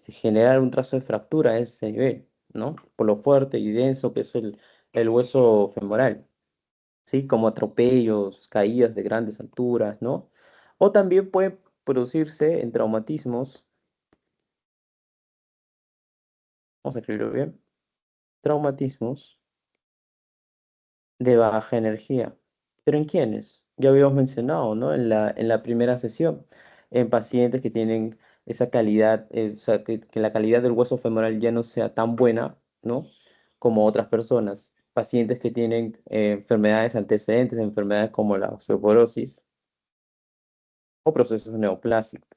generar un trazo de fractura a ese nivel, ¿no? Por lo fuerte y denso que es el hueso femoral. ¿Sí? Como atropellos, caídas de grandes alturas, ¿no? O también puede producirse en traumatismos, vamos a escribirlo bien, traumatismos de baja energía. ¿Pero en quiénes? Ya habíamos mencionado, ¿no? En la primera sesión, en pacientes que tienen esa calidad, o sea, que la calidad del hueso femoral ya no sea tan buena, ¿no? Como otras personas. Pacientes que tienen enfermedades antecedentes, enfermedades como la osteoporosis o procesos neoplásicos,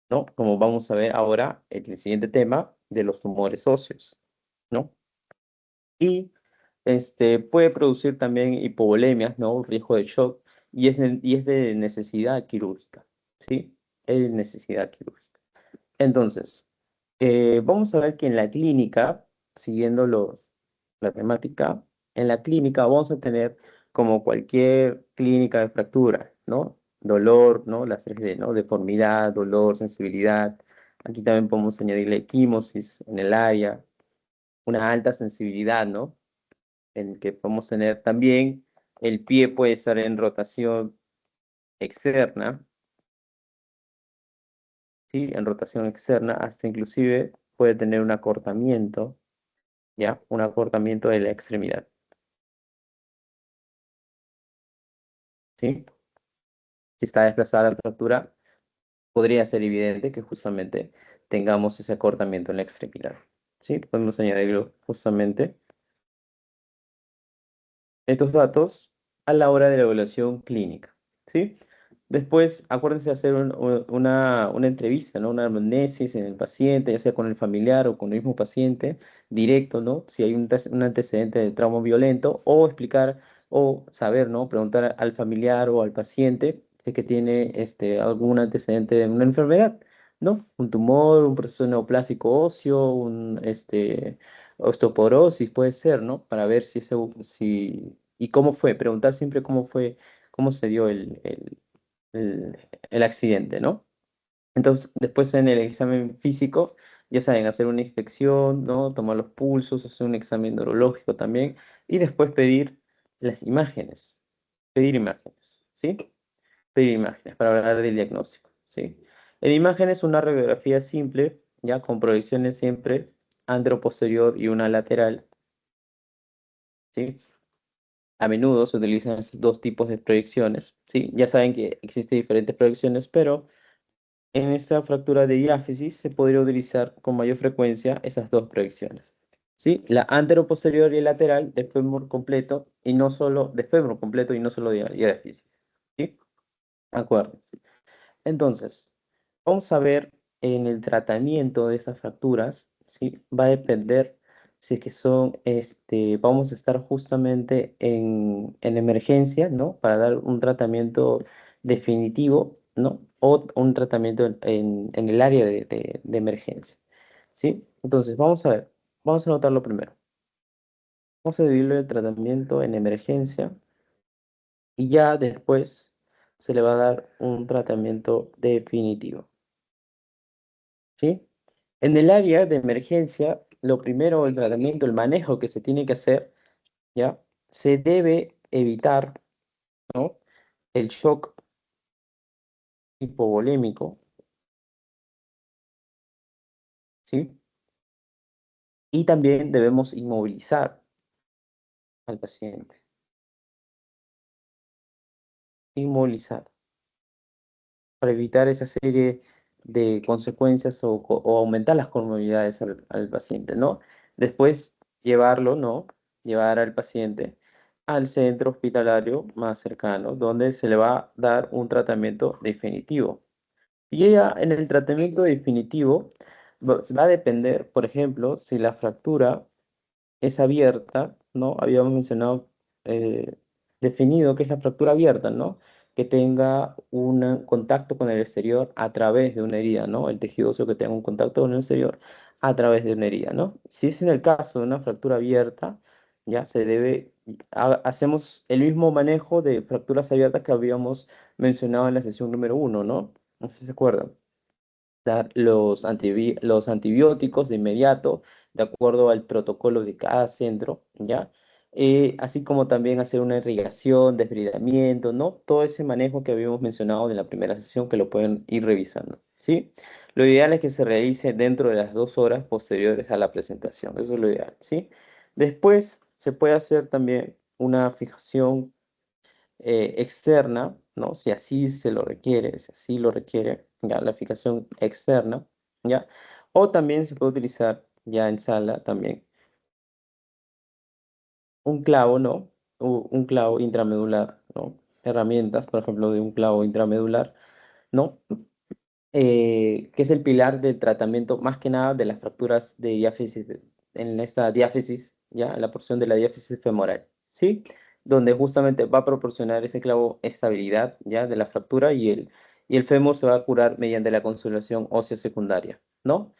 ¿no? Como vamos a ver ahora en el siguiente tema de los tumores óseos, ¿no? Y puede producir también hipovolemias, ¿no? Riesgo de shock y es de necesidad quirúrgica, ¿sí? Es de necesidad quirúrgica. Entonces, vamos a ver que en la clínica, siguiendo la temática, en la clínica vamos a tener, como cualquier clínica de fractura, ¿no? Dolor, ¿no? Las 3D, ¿no? Deformidad, dolor, sensibilidad. Aquí también podemos añadirle equimosis en el área, una alta sensibilidad, ¿no? En que podemos tener también, el pie puede estar en rotación externa, ¿sí? En rotación externa, hasta inclusive puede tener un acortamiento, ¿ya? Un acortamiento de la extremidad, ¿sí? Si está desplazada la fractura, podría ser evidente que justamente tengamos ese acortamiento en la extremidad, ¿sí? Podemos añadirlo justamente estos datos a la hora de la evaluación clínica, ¿sí? Después, acuérdense de hacer una entrevista, ¿no? Una anamnesis en el paciente, ya sea con el familiar o con el mismo paciente, directo, ¿no? Si hay un antecedente de trauma violento, o explicar, o saber, ¿no? Preguntar al familiar o al paciente si es que tiene algún antecedente de una enfermedad, ¿no? Un tumor, un proceso neoplásico óseo, osteoporosis puede ser, ¿no? Para ver y cómo fue, preguntar siempre cómo fue, cómo se dio el accidente, ¿no? Entonces, después en el examen físico, ya saben, hacer una inspección, ¿no? Tomar los pulsos, hacer un examen neurológico también, y después pedir imágenes, ¿sí? Pedir imágenes para hablar del diagnóstico, ¿sí? En imágenes, una radiografía simple, ya con proyecciones siempre antero-posterior y una lateral, ¿sí? A menudo se utilizan estos dos tipos de proyecciones, ¿sí? Ya saben que existen diferentes proyecciones, pero en esta fractura de diáfisis se podría utilizar con mayor frecuencia esas dos proyecciones, ¿sí? La antero-posterior y lateral de fémur completo y no solo de fémur completo y no solo de diáfisis, ¿sí? Acuérdense. Entonces, vamos a ver en el tratamiento de esas fracturas, ¿sí? Va a depender si es que vamos a estar justamente en emergencia, ¿no? Para dar un tratamiento definitivo, ¿no? O un tratamiento en el área de emergencia, ¿sí? Entonces, vamos a ver, vamos a anotarlo primero. Vamos a dividirlo el tratamiento en emergencia y ya después se le va a dar un tratamiento definitivo. ¿Sí? En el área de emergencia, lo primero, el tratamiento, el manejo que se tiene que hacer, ¿ya? Se debe evitar, ¿no? El shock hipovolémico, ¿sí? Y también debemos inmovilizar al paciente. Inmovilizar, para evitar esa serie de consecuencias o aumentar las comorbilidades al paciente, ¿no? Después llevarlo, ¿no? Llevar al paciente al centro hospitalario más cercano, donde se le va a dar un tratamiento definitivo. Y ya en el tratamiento definitivo va a depender, por ejemplo, si la fractura es abierta, ¿no? Habíamos mencionado, eh, definido que es la fractura abierta, ¿no? Que tenga un contacto con el exterior a través de una herida, ¿no? El tejido óseo que tenga un contacto con el exterior a través de una herida, ¿no? Si es en el caso de una fractura abierta, ya se debe, hacemos el mismo manejo de fracturas abiertas que habíamos mencionado en la sesión número 1, ¿no? No sé si se acuerdan. Dar los antibióticos de inmediato, de acuerdo al protocolo de cada centro, ¿ya? Así como también hacer una irrigación, desbridamiento, ¿no? Todo ese manejo que habíamos mencionado en la primera sesión, que lo pueden ir revisando, ¿sí? Lo ideal es que se realice dentro de las 2 horas posteriores a la presentación, eso es lo ideal, ¿sí? Después se puede hacer también una fijación externa, ¿no? Si así se lo requiere, si así lo requiere, ya, la fijación externa, ¿ya? O también se puede utilizar ya en sala también un clavo, ¿no? Un clavo intramedular, ¿no? Herramientas, por ejemplo, de un clavo intramedular, ¿no? Que es el pilar del tratamiento, más que nada de las fracturas de diáfisis, en esta diáfisis, ya, en la porción de la diáfisis femoral, ¿sí? Donde justamente va a proporcionar ese clavo estabilidad, ya, de la fractura y el fémur se va a curar mediante la consolidación ósea secundaria, ¿no?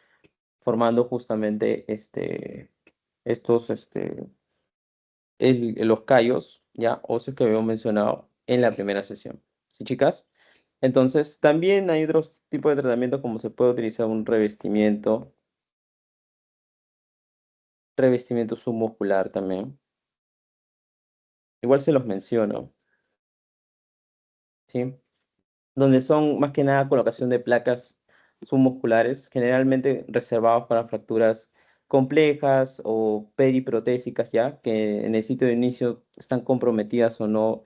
Formando justamente estos, los callos, ya, óseos que habíamos mencionado en la primera sesión, ¿sí, chicas? Entonces, también hay otros tipos de tratamiento como se puede utilizar un revestimiento revestimiento submuscular también. Igual se los menciono, ¿sí? Donde son más que nada colocación de placas submusculares, generalmente reservados para fracturas complejas o periprotésicas ya, que en el sitio de inicio están comprometidas o no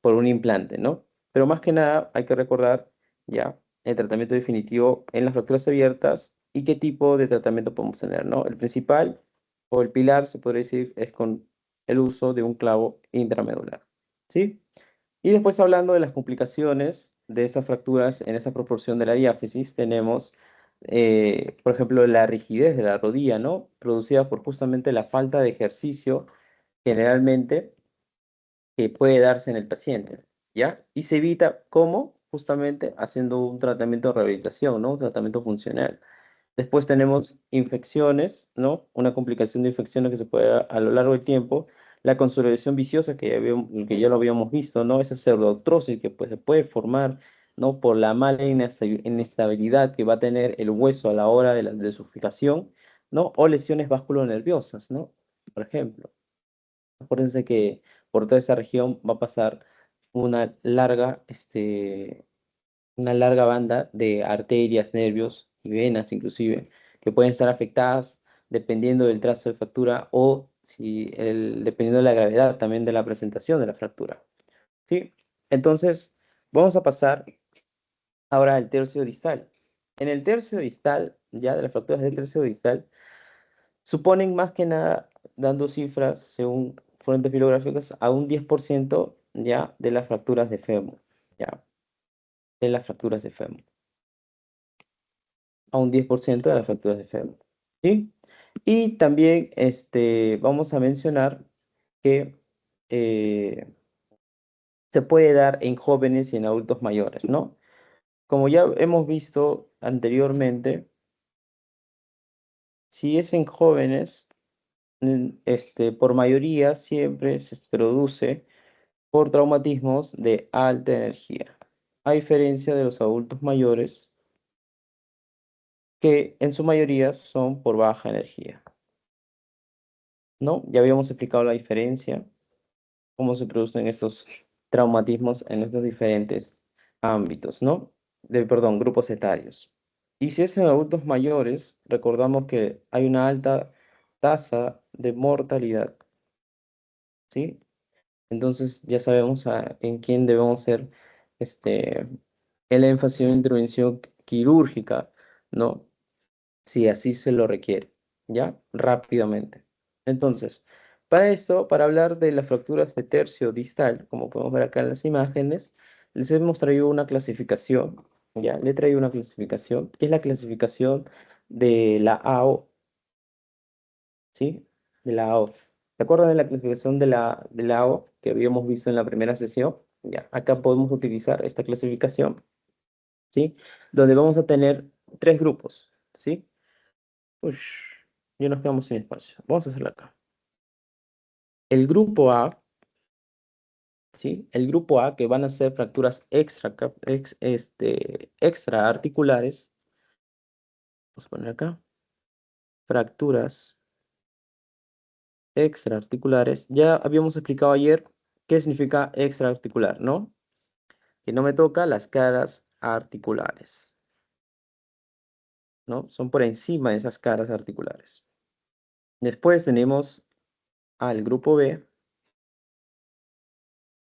por un implante, ¿no? Pero más que nada hay que recordar ya el tratamiento definitivo en las fracturas abiertas y qué tipo de tratamiento podemos tener, ¿no? El principal o el pilar, se podría decir, es con el uso de un clavo intramedular, ¿sí? Y después hablando de las complicaciones de estas fracturas en esta proporción de la diáfisis, tenemos, por ejemplo, la rigidez de la rodilla, ¿no? Producida por justamente la falta de ejercicio, generalmente, que puede darse en el paciente, ¿ya? Y se evita, ¿cómo? Justamente haciendo un tratamiento de rehabilitación, ¿no? Un tratamiento funcional. Después tenemos infecciones, ¿no? Una complicación de infecciones que se puede dar a lo largo del tiempo. La consolidación viciosa que ya lo habíamos visto, ¿no? Esa pseudoartrosis que pues, se puede formar, ¿no? Por la mala inestabilidad que va a tener el hueso a la hora de su fijación, ¿no? O lesiones vasculonerviosas, ¿no? Por ejemplo. Acuérdense que por toda esa región va a pasar una larga, una larga banda de arterias, nervios y venas inclusive, que pueden estar afectadas dependiendo del trazo de fractura o dependiendo de la gravedad también de la presentación de la fractura. ¿Sí? Entonces, vamos a pasar ahora al tercio distal. En el tercio distal, ya de las fracturas del tercio distal, suponen más que nada, dando cifras según fuentes bibliográficas, a un 10% ya de las fracturas de fémur, ya, de las fracturas de fémur. A un 10% de las fracturas de fémur, ¿sí? Y también vamos a mencionar que se puede dar en jóvenes y en adultos mayores, ¿no? Como ya hemos visto anteriormente, si es en jóvenes, por mayoría siempre se produce por traumatismos de alta energía, a diferencia de los adultos mayores, que en su mayoría son por baja energía, ¿no? Ya habíamos explicado la diferencia, cómo se producen estos traumatismos en estos diferentes ámbitos, ¿no? Perdón, grupos etarios. Y si es en adultos mayores, recordamos que hay una alta tasa de mortalidad, ¿sí? Entonces ya sabemos en quién debemos hacer el énfasis en una intervención quirúrgica, ¿no? Si así se lo requiere, ¿ya? Rápidamente. Entonces, para esto, para hablar de las fracturas de tercio distal, como podemos ver acá en las imágenes, les hemos traído una clasificación, ¿ya? Le he traído una clasificación, que es la clasificación de la AO, ¿sí? De la AO. ¿Se acuerdan de la clasificación de la AO que habíamos visto en la primera sesión? Ya, acá podemos utilizar esta clasificación, ¿sí? Donde vamos a tener tres grupos, ¿sí? Ush, ya nos quedamos sin espacio. Vamos a hacerlo acá. El grupo A, ¿sí? El grupo A, que van a ser fracturas extraarticulares. Vamos a poner acá. Fracturas extraarticulares. Ya habíamos explicado ayer qué significa extraarticular, ¿no? Que no me toca las caras articulares, ¿no? Son por encima de esas caras articulares. Después tenemos al grupo B,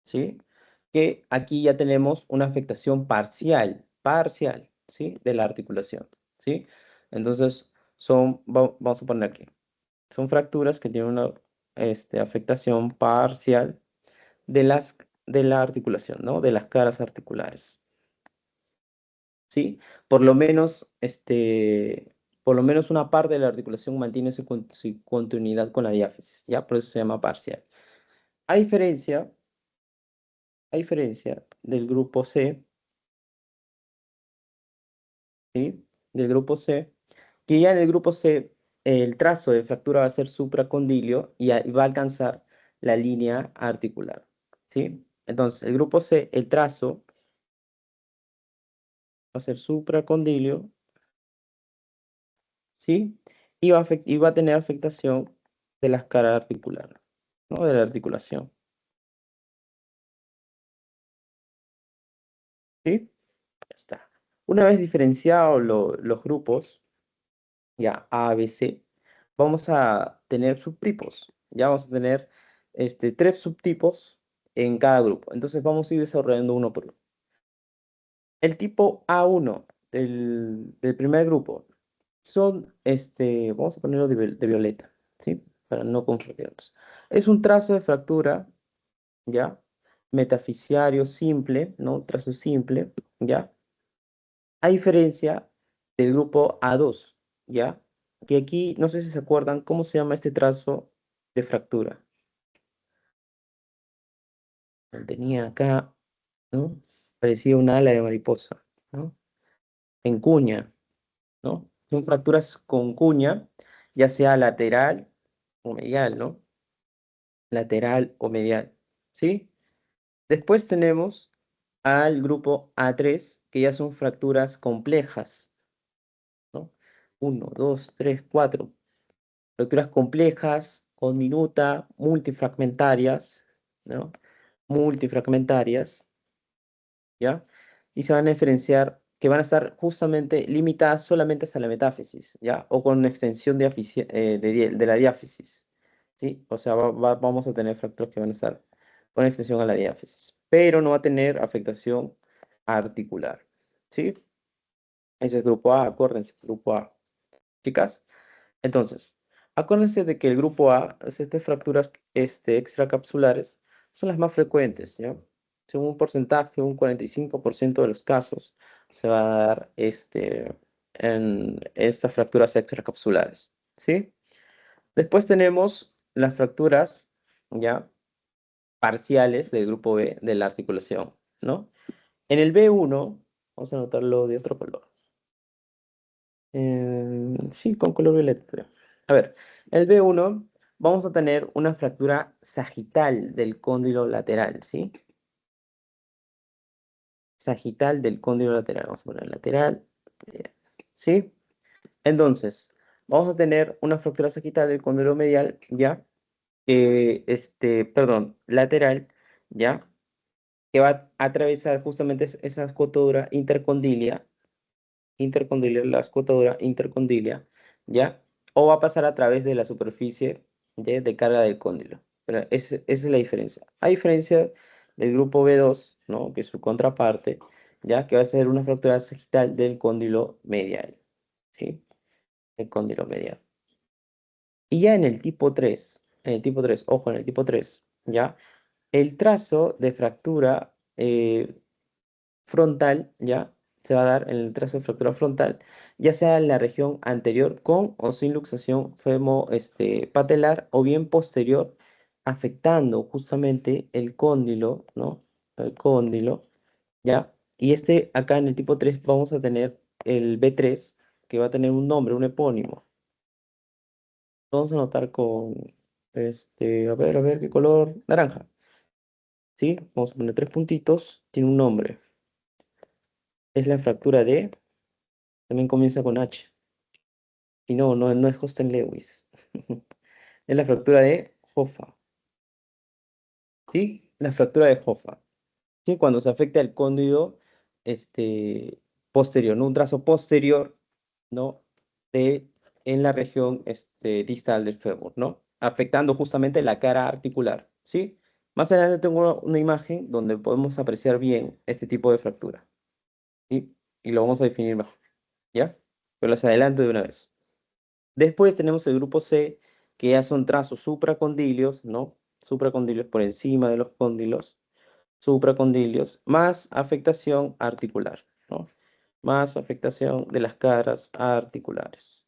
¿sí? Que aquí ya tenemos una afectación parcial, ¿sí? De la articulación, ¿sí? Entonces, vamos a poner aquí, son fracturas que tienen una afectación parcial de la articulación, ¿no? De las caras articulares, ¿sí? Por lo menos una parte de la articulación mantiene su continuidad con la diáfisis, ¿ya? Por eso se llama parcial. A diferencia del grupo C, ¿sí? Del grupo C, que ya en el grupo C el trazo de fractura va a ser supracondilio y va a alcanzar la línea articular, ¿sí? Entonces, el grupo C, el trazo va a ser supracondilio, ¿sí? y va a tener afectación de las caras articulares, ¿no? De la articulación. ¿Sí? Ya está. Una vez diferenciados los grupos, ya A, B, C, vamos a tener subtipos. Ya vamos a tener 3 subtipos en cada grupo. Entonces vamos a ir desarrollando uno por uno. El tipo A1 del primer grupo son, vamos a ponerlo de violeta, ¿sí? Para no confundirnos. Es un trazo de fractura, ¿ya? Metafisiario simple, ¿no? Trazo simple, ¿ya? A diferencia del grupo A2, ¿ya? Que aquí, no sé si se acuerdan, ¿cómo se llama este trazo de fractura? Lo tenía acá, ¿no? Parecía un ala de mariposa, ¿no? En cuña, ¿no? Son fracturas con cuña, ya sea lateral o medial, ¿no? Lateral o medial, ¿sí? Después tenemos al grupo A3, que ya son fracturas complejas, ¿no? 1, 2, 3, 4. Fracturas complejas, con minuta, multifragmentarias, ¿no? Multifracmentarias, ¿ya? Y se van a diferenciar que van a estar justamente limitadas solamente hasta la metáfisis, ¿ya? O con una extensión de la diáfisis, ¿sí? O sea, vamos a tener fracturas que van a estar con extensión a la diáfisis, pero no va a tener afectación articular, ¿sí? Ese es grupo A, acuérdense, grupo A. Chicas, entonces, acuérdense de que el grupo A, estas fracturas extracapsulares, son las más frecuentes, ¿ya? Según un porcentaje, un 45% de los casos se va a dar en estas fracturas extracapsulares, ¿sí? Después tenemos las fracturas, ¿ya? Parciales del grupo B de la articulación, ¿no? En el B1, vamos a anotarlo de otro color. Sí, con color violeta. A ver, el B1 vamos a tener una fractura sagital del cóndilo lateral, ¿sí? Sagital del cóndilo lateral. Vamos a poner lateral, ¿sí? Entonces, vamos a tener una fractura sagital del cóndilo medial, ¿ya? Perdón, lateral, ¿ya? Que va a atravesar justamente esa escotadura intercondilia, la escotadura intercondilia, ¿ya? O va a pasar a través de la superficie de carga del cóndilo. Pero esa es la diferencia. A diferencia del grupo B2, ¿no? Que es su contraparte, ¿ya? Que va a ser una fractura sagital del cóndilo medial, ¿sí? El cóndilo medial. Y ya ojo, en el tipo 3, ¿ya? El trazo de fractura frontal, ¿ya? Se va a dar en el trazo de fractura frontal, ya sea en la región anterior con o sin luxación patelar o bien posterior, afectando justamente el cóndilo, ¿no? El cóndilo, ¿ya? Y acá en el tipo 3 vamos a tener el B3, que va a tener un nombre, un epónimo. Vamos a anotar con, a ver, ¿qué color? Naranja, ¿sí? Vamos a poner 3 puntitos, tiene un nombre. Es la fractura de También comienza con H. Y no es Hostel Lewis. Es la fractura de Hoffa. ¿Sí? La fractura de Hoffa. ¿Sí? Cuando se afecta el cóndilo posterior, ¿no? Un trazo posterior, ¿no? En la región distal del fémur, ¿no? Afectando justamente la cara articular. ¿Sí? Más adelante tengo una imagen donde podemos apreciar bien este tipo de fractura. ¿Sí? Y lo vamos a definir mejor. ¿Ya? Pero las adelanto de una vez. Después tenemos el grupo C, que ya son trazos supracondilios, ¿no? Supracondilios por encima de los cóndilos, supracondilios, más afectación articular, ¿no? Más afectación de las caras articulares,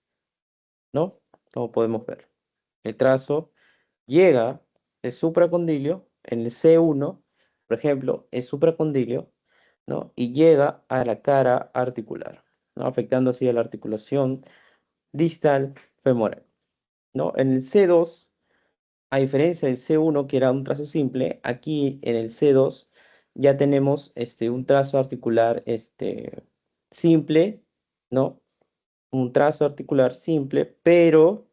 ¿no? Como podemos ver. El trazo llega, el supracondilio, en el C1, por ejemplo, el supracondilio, ¿no? Y llega a la cara articular, ¿no? Afectando así a la articulación distal femoral, ¿no? En el C2, a diferencia del C1, que era un trazo simple, aquí en el C2 ya tenemos un trazo articular simple, ¿no? un trazo articular simple, pero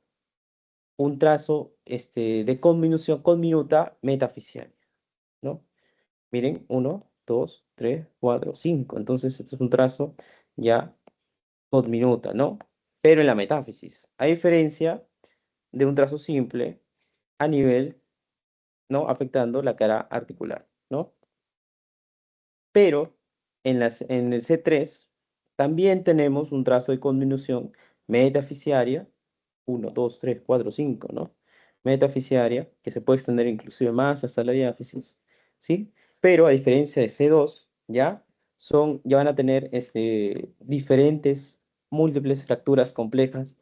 un trazo de conminución conminuta metafisiaria, ¿no? Miren, 1, 2, 3, 4, 5. Entonces, esto es un trazo ya conminuta, ¿no? Pero en la metáfisis, a diferencia de un trazo simple a nivel, ¿no? Afectando la cara articular, ¿no? Pero en el C3 también tenemos un trazo de conminución metafisiaria, 1, 2, 3, 4, 5, ¿no? Metafisiaria, que se puede extender inclusive más hasta la diáfisis, ¿sí? Pero a diferencia de C2, ¿ya? Ya van a tener diferentes múltiples fracturas complejas,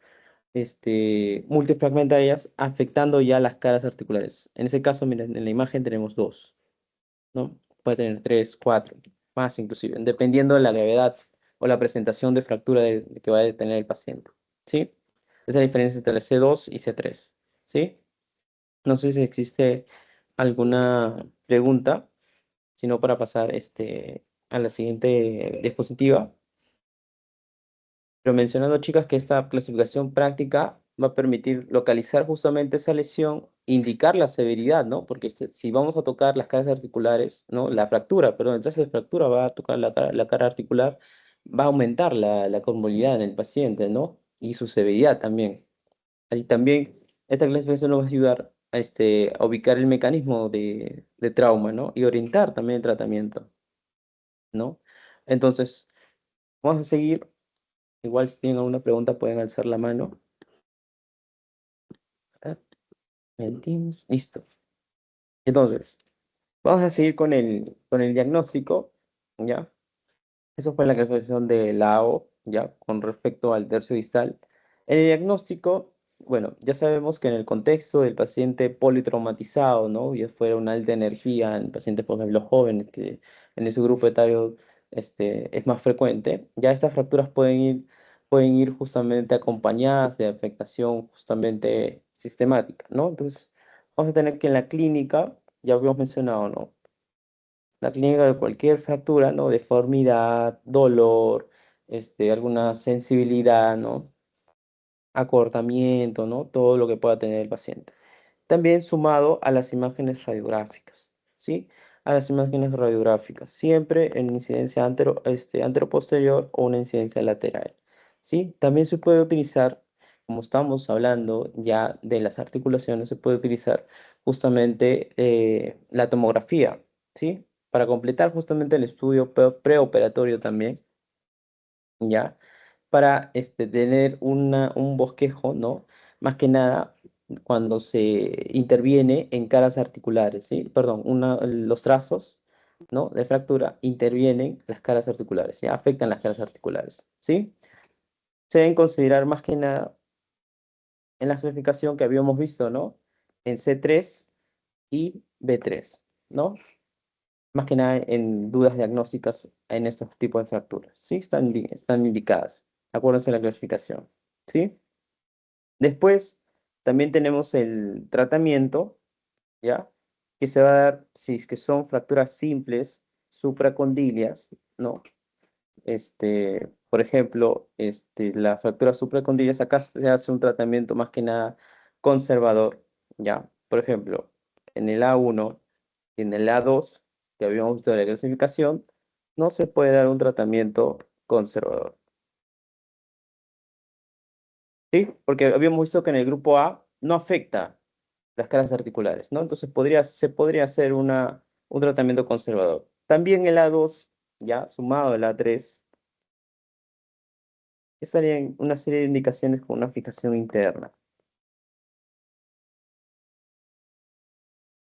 multifragmentarias, afectando ya las caras articulares. En ese caso, miren, en la imagen tenemos dos, ¿no? Puede tener tres, cuatro, más inclusive, dependiendo de la gravedad o la presentación de fractura que vaya a tener el paciente, ¿sí? Esa es la diferencia entre C2 y C3, ¿sí? No sé si existe alguna pregunta, sino para pasar a la siguiente diapositiva. Pero mencionando, chicas, que esta clasificación práctica va a permitir localizar justamente esa lesión, indicar la severidad, ¿no? Porque si vamos a tocar las caras articulares, ¿no? La fractura, perdón, entonces la fractura va a tocar la cara articular, va a aumentar la comorbilidad en el paciente, ¿no? Y su severidad también. Ahí también esta clasificación nos va a ayudar a ubicar el mecanismo de trauma, ¿no? Y orientar también el tratamiento, ¿no? Entonces, vamos a seguir. Igual si tienen alguna pregunta pueden alzar la mano. Ah, el Teams, listo. Entonces, vamos a seguir con el diagnóstico, ¿ya? Eso fue la clasificación de Lao, ¿ya? Con respecto al tercio distal. En el diagnóstico, bueno, ya sabemos que en el contexto del paciente politraumatizado, ¿no? Ya fuera una alta energía en pacientes, por ejemplo, jóvenes, que en su grupo etario es más frecuente, ya estas fracturas pueden ir justamente acompañadas de afectación justamente sistemática, ¿no? Entonces, vamos a tener que en la clínica, ya habíamos mencionado, ¿no? La clínica de cualquier fractura, ¿no? Deformidad, dolor, alguna sensibilidad, ¿no? Acortamiento, ¿no? Todo lo que pueda tener el paciente. También sumado a las imágenes radiográficas, ¿sí? A las imágenes radiográficas, siempre en incidencia anteroposterior o una incidencia lateral, ¿sí? También se puede utilizar, como estamos hablando ya de las articulaciones, se puede utilizar justamente la tomografía, ¿sí? Para completar justamente el estudio preoperatorio también, ¿ya? Para tener un bosquejo, ¿no? Más que nada cuando se interviene en caras articulares, ¿sí? Perdón, los trazos, ¿no? De fractura intervienen las caras articulares, ¿ya? Afectan las caras articulares, ¿sí? Se deben considerar más que nada en la clasificación que habíamos visto, ¿no? En C3 y B3, ¿no? Más que nada en dudas diagnósticas en estos tipos de fracturas, ¿sí? Están indicadas. Acuérdense de la clasificación, ¿sí? Después, también tenemos el tratamiento, ¿ya? Que se va a dar si es que son fracturas simples, supracondilias, ¿no? Por ejemplo, las fracturas supracondilias, acá se hace un tratamiento más que nada conservador, ¿ya? Por ejemplo, en el A1 y en el A2, que habíamos visto de la clasificación, no se puede dar un tratamiento conservador, ¿sí? Porque habíamos visto que en el grupo A no afecta las caras articulares, ¿no? Entonces se podría hacer un tratamiento conservador. También el A2, ya sumado al A3, estarían una serie de indicaciones con una fijación interna,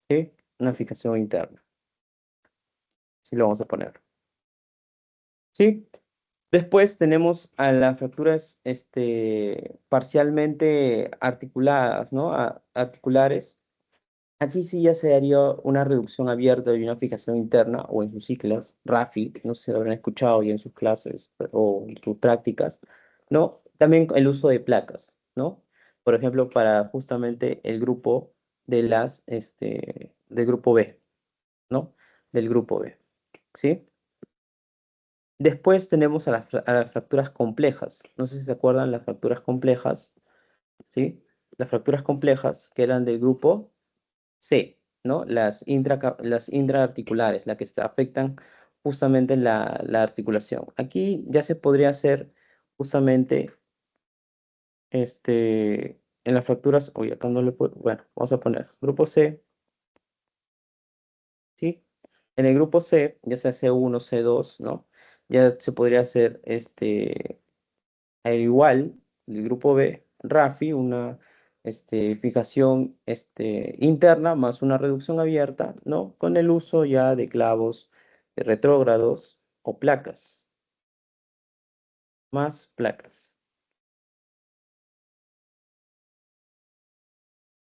¿sí? Una fijación interna, sí lo vamos a poner, ¿sí? Después tenemos a las fracturas parcialmente articuladas, ¿no? Articulares. Aquí sí ya se haría una reducción abierta y una fijación interna, o en sus siglas, RAFI, no sé si lo habrán escuchado ya en sus clases o en sus prácticas, ¿no? También el uso de placas, ¿no? Por ejemplo, para justamente el grupo del grupo B, ¿no? Del grupo B, ¿sí? Después tenemos a las fracturas complejas. No sé si se acuerdan las fracturas complejas, ¿sí? Las fracturas complejas que eran del grupo C, ¿no? Las intraarticulares, las que afectan justamente la articulación. Aquí ya se podría hacer justamente en las fracturas, oye, acá no le puedo, bueno, vamos a poner grupo C, ¿sí? En el grupo C, ya sea C1, C2, ¿no? Ya se podría hacer al igual, el grupo B, RAFI, una fijación interna más una reducción abierta, ¿no? Con el uso ya de clavos retrógrados o placas, más placas,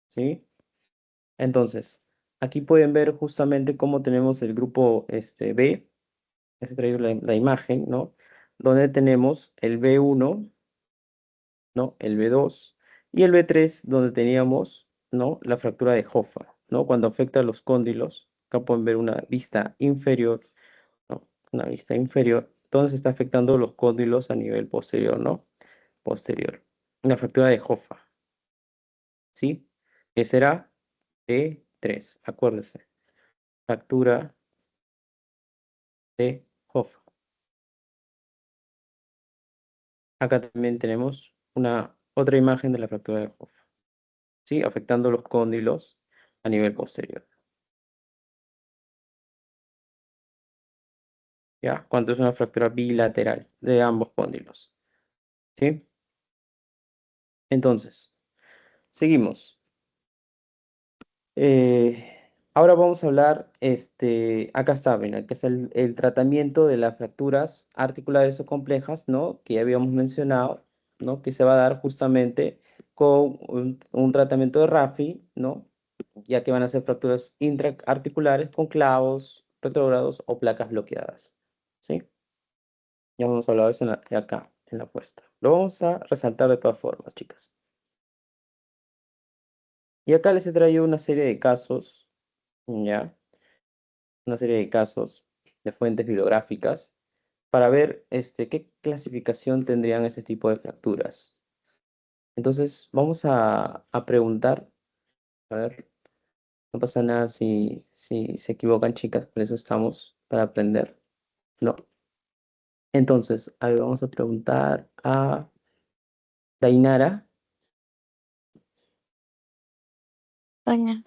¿sí? Entonces, aquí pueden ver justamente cómo tenemos el grupo B, les he traído la imagen, ¿no? Donde tenemos el B1, ¿no? El B2 y el B3, donde teníamos, ¿no? La fractura de Hoffa, ¿no? Cuando afecta a los cóndilos, acá pueden ver una vista inferior, ¿no? Una vista inferior, entonces está afectando los cóndilos a nivel posterior, ¿no? Posterior. Una fractura de Hoffa, ¿sí? Que será B3, acuérdense. Fractura de Hoffa. Acá también tenemos otra imagen de la fractura de Hoffa, ¿sí? Afectando los cóndilos a nivel posterior. ¿Ya? Cuando es una fractura bilateral de ambos cóndilos, ¿sí? Entonces, seguimos. Ahora vamos a hablar, acá está, ven, acá está el tratamiento de las fracturas articulares o complejas, ¿no? Que ya habíamos mencionado, ¿no? Que se va a dar justamente con un tratamiento de RAFI, ¿no? Ya que van a ser fracturas intraarticulares con clavos, retrógrados o placas bloqueadas, ¿sí? Ya hemos hablado de eso acá, en la puesta. Lo vamos a resaltar de todas formas, chicas. Y acá les he traído una serie de casos, ¿ya? Una serie de casos de fuentes bibliográficas para ver qué clasificación tendrían este tipo de fracturas. Entonces, vamos a preguntar, a ver, no pasa nada si se equivocan, chicas, por eso estamos, para aprender. No. Entonces, a ver, vamos a preguntar a Dainara. Hola.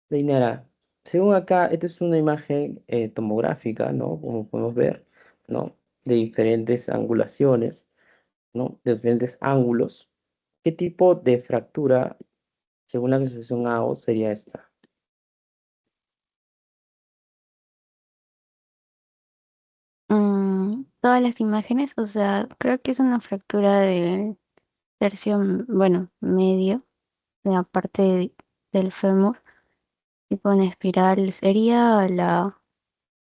Dainara, según acá, esta es una imagen tomográfica, ¿no? Como podemos ver, ¿no? De diferentes angulaciones, ¿no? De diferentes ángulos. ¿Qué tipo de fractura, según la clasificación AO, sería esta? Todas las imágenes, o sea, creo que es una fractura de tercio, bueno, medio, de la parte del fémur, tipo en espiral, sería la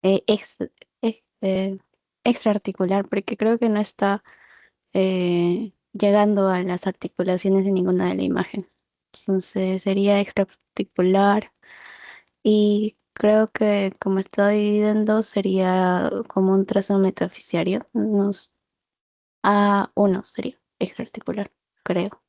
eh, ex, ex- eh, extraarticular, porque creo que no está llegando a las articulaciones de ninguna de la imagen. Entonces sería extraarticular y creo que como está dividido en dos sería como un trazo metafisiario. A1 sería extraarticular, creo.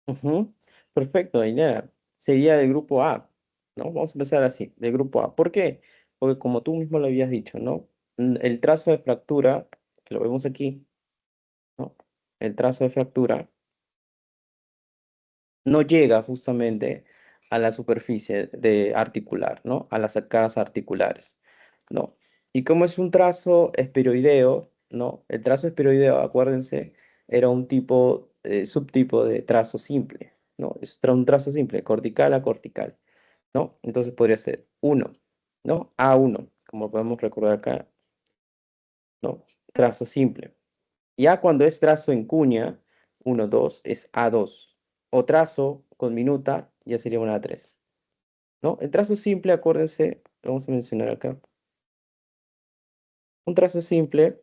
Ujú. Perfecto, Dainara. Sería del grupo A, ¿no? Vamos a empezar así, del grupo A. ¿Por qué? Porque como tú mismo lo habías dicho, ¿no? El trazo de fractura, que lo vemos aquí, ¿no? El trazo de fractura no llega justamente a la superficie de articular, ¿no? A las caras articulares, ¿no? Y como es un trazo esferoideo, ¿no? El trazo esferoideo, acuérdense, era un subtipo de trazo simple, ¿no? Es un trazo simple, cortical a cortical, ¿no? Entonces podría ser uno, ¿no? A1, como podemos recordar acá, ¿no? Trazo simple. Ya cuando es trazo en cuña, 1, 2, es A2. O trazo con minuta, ya sería una A3. ¿No? El trazo simple, acuérdense, lo vamos a mencionar acá. Un trazo simple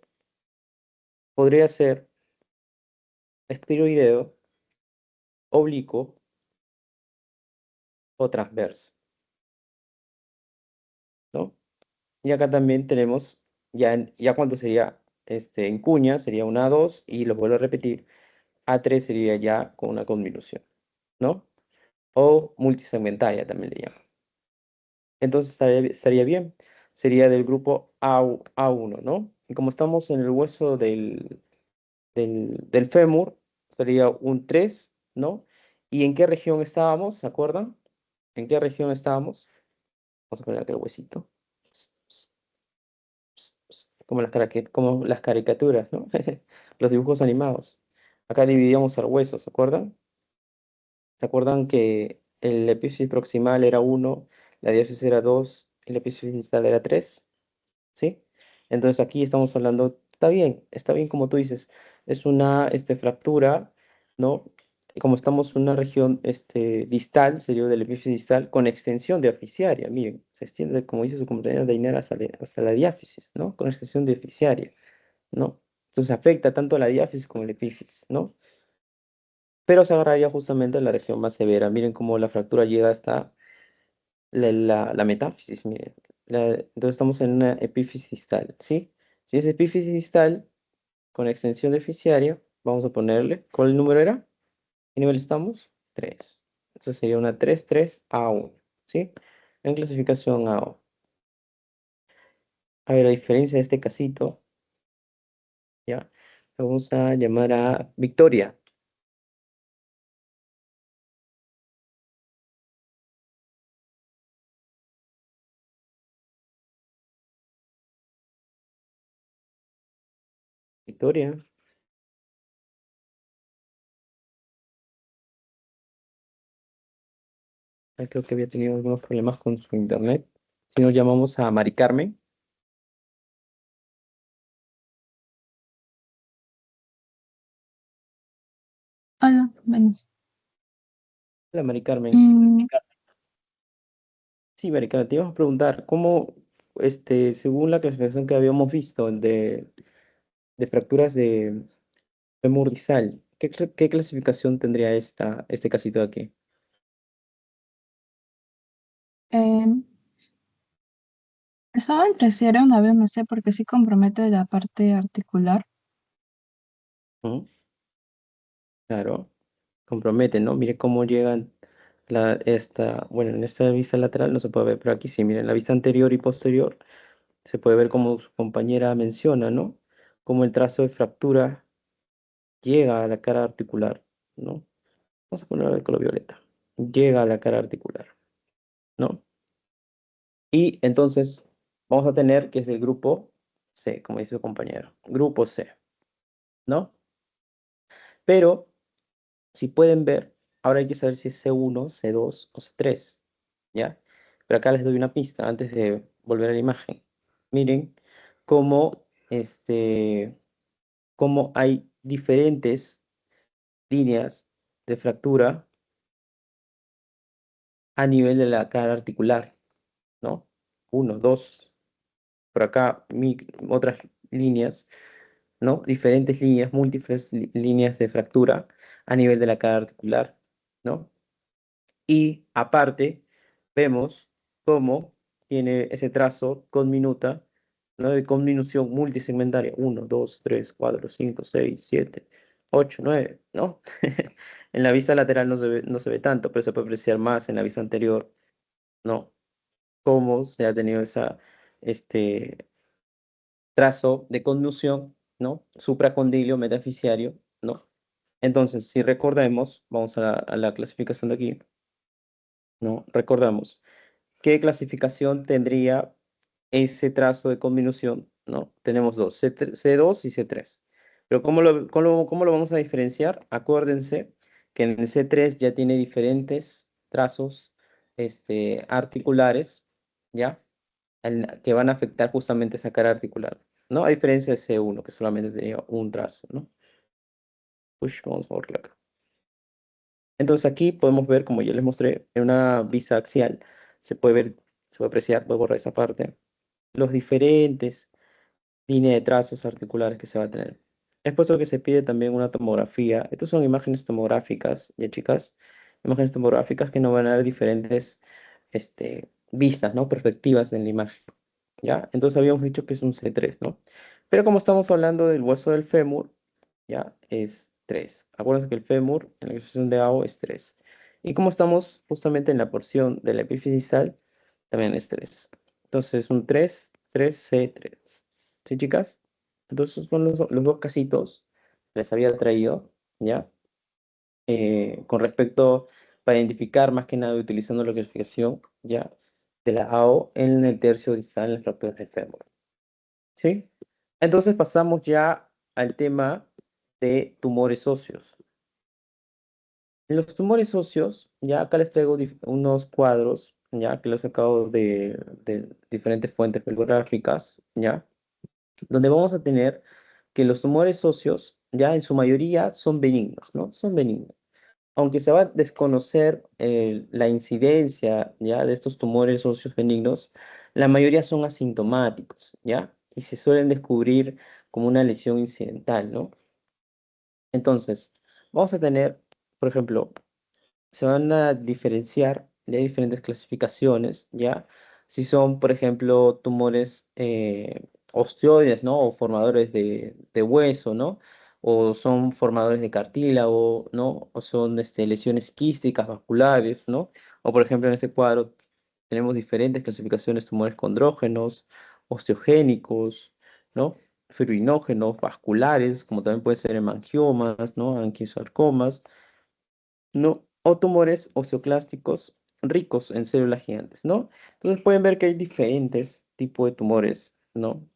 podría ser esferoideo, oblicuo o transverso, ¿no? Y acá también tenemos ya cuando sería en cuña, sería una A2 y lo vuelvo a repetir. A3 sería ya con una convolución, ¿no? O multisegmentaria también le llaman. Entonces estaría bien. Sería del grupo A1, ¿no? Y como estamos en el hueso del fémur, sería un 3, ¿no? ¿Y en qué región estábamos? ¿Se acuerdan? ¿En qué región estábamos? Vamos a poner acá el huesito. Como las caricaturas, ¿no? Los dibujos animados. Acá dividíamos el hueso, ¿se acuerdan? ¿Se acuerdan que el epífisis proximal era 1, la diáfisis era 2, el epífisis distal era 3? ¿Sí? Entonces aquí estamos hablando, está bien como tú dices, es una fractura, ¿no? Y como estamos en una región distal, sería del epífisis distal, con extensión diaficiaria, miren, se extiende, como dice su compañera Dainara, hasta la diáfisis, ¿no? Con extensión diaficiaria, ¿no? Entonces afecta tanto a la diáfisis como el epífisis, ¿no? Pero se agarraría justamente en la región más severa. Miren cómo la fractura llega hasta la metáfisis, miren. Entonces estamos en una epífisis distal, ¿sí? Si es epífisis distal con extensión deficiaria, vamos a ponerle, ¿cuál número era? ¿Qué nivel estamos? 3. Entonces sería una 3-3-A1, ¿sí? En clasificación A1. A ver, a diferencia de este casito, ya, vamos a llamar a Victoria. Victoria. Creo que había tenido algunos problemas con su internet. Si nos llamamos a Mari Carmen. Hola, bueno. Hola, Mari Carmen. Mm, Sí, Mari Carmen, te íbamos a preguntar, ¿cómo, según la clasificación que habíamos visto de fracturas de fémur distal, qué clasificación tendría este casito de aquí? em, estaba entre si era una B o una C porque sí compromete la parte articular. ¿Mm? Claro, compromete, ¿no? Mire cómo llegan bueno, en esta vista lateral no se puede ver, pero aquí sí, miren, la vista anterior y posterior se puede ver como su compañera menciona, ¿no? Como el trazo de fractura llega a la cara articular, ¿no? Vamos a ponerlo de color violeta. Llega a la cara articular, ¿no? Y entonces vamos a tener que es del grupo C, como dice su compañero. Grupo C, ¿no? Pero, si pueden ver, ahora hay que saber si es C1, C2 o C3, ¿ya? Pero acá les doy una pista antes de volver a la imagen. Miren cómo, cómo hay diferentes líneas de fractura a nivel de la cara articular, ¿no? Uno, dos, por acá otras líneas, ¿no? Diferentes líneas, múltiples líneas de fractura a nivel de la cara articular, ¿no? Y aparte, vemos cómo tiene ese trazo con minuta, ¿no? De conminución multisegmentaria, 1, 2, 3, 4, 5, 6, 7, 8, 9, ¿no? En la vista lateral no se ve tanto, pero se puede apreciar más en la vista anterior, ¿no? Cómo se ha tenido este trazo de conducción, ¿no? Supracondilio metafisiario, ¿no? Entonces, si recordemos, vamos a la clasificación de aquí, ¿no? Recordamos, ¿qué clasificación tendría ese trazo de conminución? ¿No? Tenemos dos, C2 y C3. Pero ¿cómo lo vamos a diferenciar? Acuérdense que en el C3 ya tiene diferentes trazos articulares, ¿ya? Que van a afectar justamente esa cara articular, ¿no? A diferencia de C1, que solamente tenía un trazo, ¿no? Vamos a borrar acá. Entonces aquí podemos ver, como ya les mostré, en una vista axial, se puede ver, se puede apreciar, voy a borrar esa parte, los diferentes líneas de trazos articulares que se va a tener. Es por eso que se pide también una tomografía. Estas son imágenes tomográficas, ya chicas, imágenes tomográficas que nos van a dar diferentes vistas, ¿no? Perspectivas en la imagen. ¿ya? Entonces habíamos dicho que es un C3, ¿no? Pero como estamos hablando del hueso del fémur, ¿ya? Es 3. Acuérdense que el fémur en la expresión de AO es 3. Y como estamos justamente en la porción de la epífisis distal, también es 3. Entonces un 3, 3, C3. ¿Sí, chicas? Entonces son los dos casitos que les había traído, ¿ya? Con respecto, para identificar más que nada utilizando la clasificación, ¿ya? De la AO en el tercio distal en las fracturas del fémur. ¿Sí? Entonces pasamos ya al tema de tumores óseos. En los tumores óseos, ya acá les traigo unos cuadros, ya que los he sacado de diferentes fuentes bibliográficas, ya, donde vamos a tener que los tumores óseos, ya en su mayoría son benignos, ¿no? Son benignos. Aunque se va a desconocer la incidencia, ya, de estos tumores óseos benignos, la mayoría son asintomáticos, ya, y se suelen descubrir como una lesión incidental, ¿no? Entonces, vamos a tener, por ejemplo, se van a diferenciar de diferentes clasificaciones, ¿ya? Si son, por ejemplo, tumores osteoides, ¿no? O formadores de hueso, ¿no? O son formadores de cartílago, ¿no? O son lesiones quísticas vasculares, ¿no? O, por ejemplo, en este cuadro tenemos diferentes clasificaciones, tumores condrógenos, osteogénicos, ¿no? Fibrinógenos, vasculares, como también puede ser hemangiomas, ¿no? Angiosarcomas, ¿no? O tumores osteoclásticos ricos en células gigantes, ¿no? Entonces pueden ver que hay diferentes tipos de tumores, ¿no?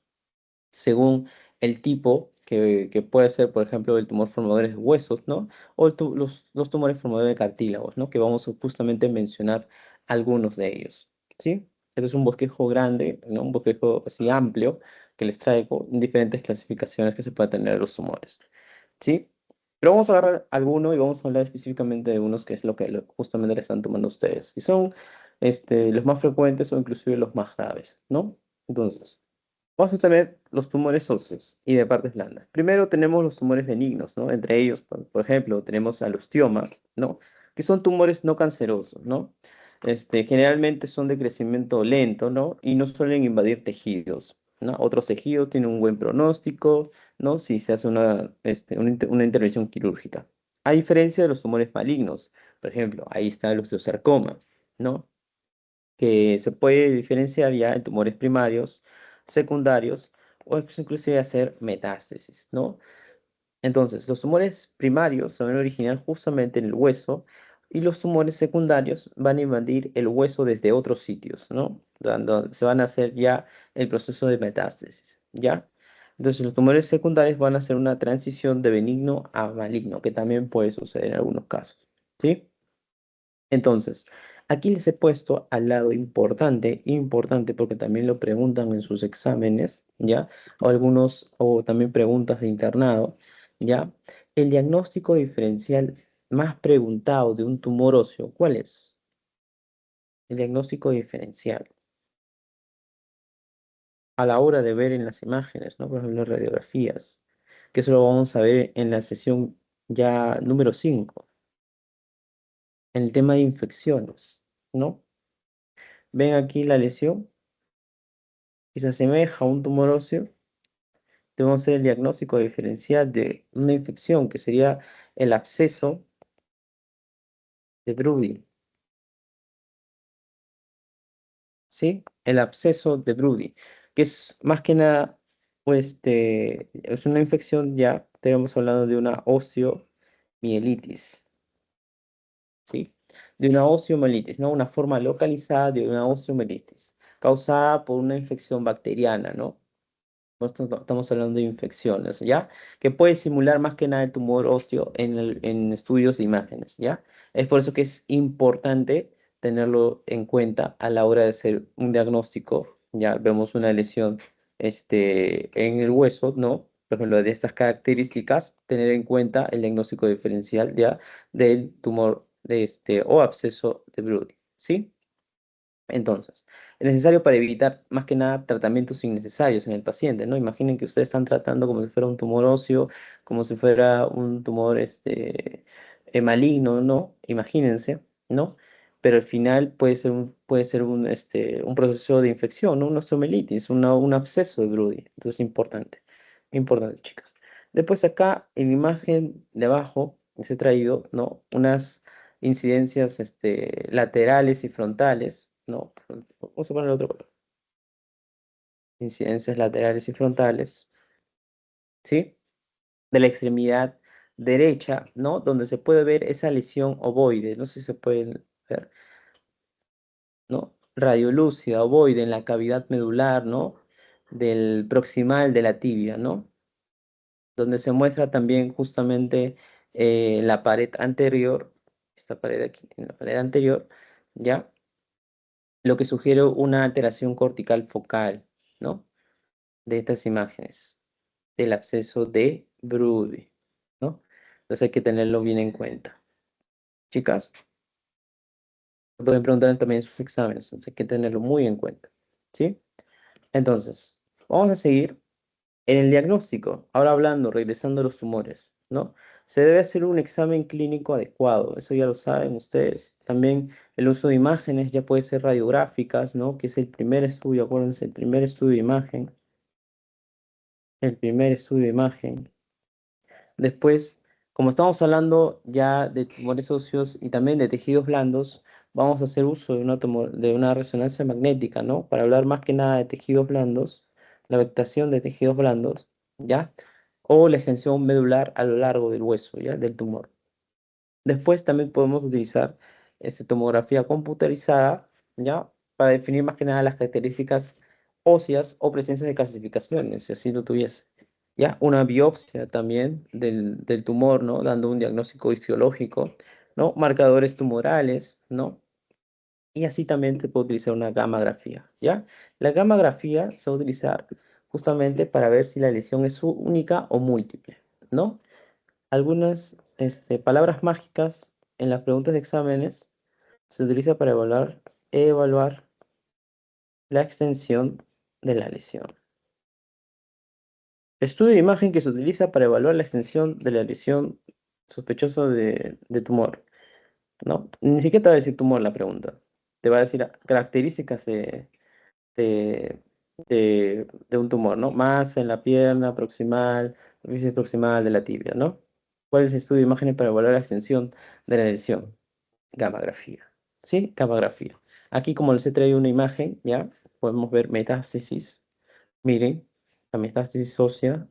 Según el tipo que puede ser, por ejemplo, el tumor formadores de huesos, ¿no? O los tumores formadores de cartílagos, ¿no? Que vamos a justamente mencionar algunos de ellos, ¿sí? Este es un bosquejo grande, ¿no? Un bosquejo así amplio que les traigo en diferentes clasificaciones que se pueden tener de los tumores. ¿Sí? Pero vamos a agarrar alguno y vamos a hablar específicamente de unos que es lo que justamente le están tomando ustedes. Y son los más frecuentes o inclusive los más graves, ¿no? Entonces, vamos a tener los tumores óseos y de partes blandas. Primero tenemos los tumores benignos, ¿no? Entre ellos, por ejemplo, tenemos al osteoma, ¿no? Que son tumores no cancerosos, ¿no? Generalmente son de crecimiento lento, ¿no? Y no suelen invadir tejidos, ¿no? Otros tejidos tienen un buen pronóstico, ¿no? Si se hace una intervención quirúrgica. A diferencia de los tumores malignos, por ejemplo, ahí está el osteosarcoma, ¿no? Que se puede diferenciar ya en tumores primarios, secundarios o inclusive hacer metástasis, ¿no? Entonces, los tumores primarios se van a originar justamente en el hueso y los tumores secundarios van a invadir el hueso desde otros sitios, ¿no? Donde se van a hacer ya el proceso de metástasis, ¿ya? Entonces, los tumores secundarios van a hacer una transición de benigno a maligno, que también puede suceder en algunos casos, ¿sí? Entonces, aquí les he puesto al lado importante, importante porque también lo preguntan en sus exámenes, ¿ya? O algunos, o también preguntas de internado, ¿ya? El diagnóstico diferencial más preguntado de un tumor óseo, ¿cuál es? El diagnóstico diferencial. A la hora de ver en las imágenes, ¿no? Por ejemplo, las radiografías, que eso lo vamos a ver en la sesión ya número 5, en el tema de infecciones, ¿no? Ven aquí la lesión y se asemeja a un tumor óseo, debemos hacer el diagnóstico diferencial de una infección que sería el absceso de Brody, ¿sí? El absceso de Brody, que es más que nada, pues, es una infección ya, estamos hablando de una osteomielitis, ¿sí? De una osteomielitis, ¿no? Una forma localizada de una osteomielitis, causada por una infección bacteriana, ¿no? Estamos hablando de infecciones, ¿ya? Que puede simular más que nada el tumor óseo en estudios de imágenes, ¿ya? Es por eso que es importante tenerlo en cuenta a la hora de hacer un diagnóstico, ya vemos una lesión en el hueso, ¿no? Por ejemplo, de estas características, tener en cuenta el diagnóstico diferencial, ¿ya? Del tumor o absceso de Brody, ¿sí? Entonces, es necesario para evitar más que nada tratamientos innecesarios en el paciente, ¿no? Imaginen que ustedes están tratando como si fuera un tumor óseo, como si fuera un tumor maligno, ¿no? Imagínense, ¿no? pero al final puede ser un proceso de infección, ¿no? Una osteomelitis, un absceso de Brody. Entonces, importante, chicas. Después acá, en la imagen de abajo, les he traído, ¿no? Unas incidencias laterales y frontales, ¿no? Vamos a poner otro color. Incidencias laterales y frontales, ¿sí? De la extremidad derecha, ¿no? Donde se puede ver esa lesión ovoide, no sé si se pueden ver, ¿no? Radiolúcida, ovoide en la cavidad medular, ¿no? Del proximal de la tibia, ¿no? Donde se muestra también justamente la pared anterior, esta pared aquí, en la pared anterior, ¿ya? Lo que sugiere una alteración cortical focal, ¿no? De estas imágenes, del absceso de Brody, ¿no? Entonces hay que tenerlo bien en cuenta. Chicas, pueden preguntar también en sus exámenes, entonces hay que tenerlo muy en cuenta, ¿sí? Entonces, vamos a seguir en el diagnóstico. Ahora hablando, regresando a los tumores, ¿no? Se debe hacer un examen clínico adecuado, eso ya lo saben ustedes. También el uso de imágenes ya puede ser radiográficas, ¿no? Que es el primer estudio, acuérdense, el primer estudio de imagen. El primer estudio de imagen. Después, como estamos hablando ya de tumores óseos y también de tejidos blandos, vamos a hacer uso de una resonancia magnética, ¿no? Para hablar más que nada de tejidos blandos, la afectación de tejidos blandos, ¿ya? O la extensión medular a lo largo del hueso, ¿ya? Del tumor. Después también podemos utilizar tomografía computarizada, ¿ya? Para definir más que nada las características óseas o presencia de calcificaciones, si así lo tuviese. ¿Ya? Una biopsia también del tumor, ¿no? Dando un diagnóstico histológico, ¿no? Marcadores tumorales, ¿no? Y así también se puede utilizar una gammagrafía, ¿ya? La gammagrafía se va a utilizar justamente para ver si la lesión es única o múltiple, ¿no? Algunas palabras mágicas en las preguntas de exámenes se utiliza para evaluar la extensión de la lesión. Estudio de imagen que se utiliza para evaluar la extensión de la lesión sospechoso de tumor, ¿no? Ni siquiera te va a decir tumor la pregunta. Te va a decir características de, de un tumor, ¿no? Más en la pierna proximal, superficie proximal de la tibia, ¿no? ¿Cuál es el estudio de imágenes para evaluar la extensión de la lesión? Gammagrafía, ¿sí? Gammagrafía. Aquí, como les he traído una imagen, ¿ya? Podemos ver metástasis. Miren, la metástasis ósea,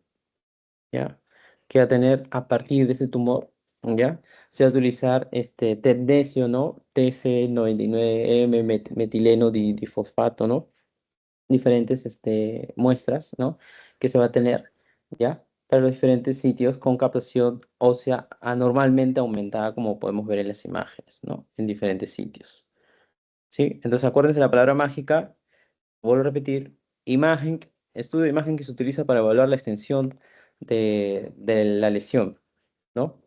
¿ya? Que va a tener a partir de ese tumor, ¿ya? Se va a utilizar tepnesio, ¿no? TC99M, metileno difosfato, ¿no? Diferentes muestras, ¿no? Que se va a tener, ¿ya? Para los diferentes sitios con captación ósea anormalmente aumentada, como podemos ver en las imágenes, ¿no? En diferentes sitios, ¿sí? Entonces, acuérdense la palabra mágica, vuelvo a repetir, imagen, estudio de imagen que se utiliza para evaluar la extensión de la lesión, ¿no?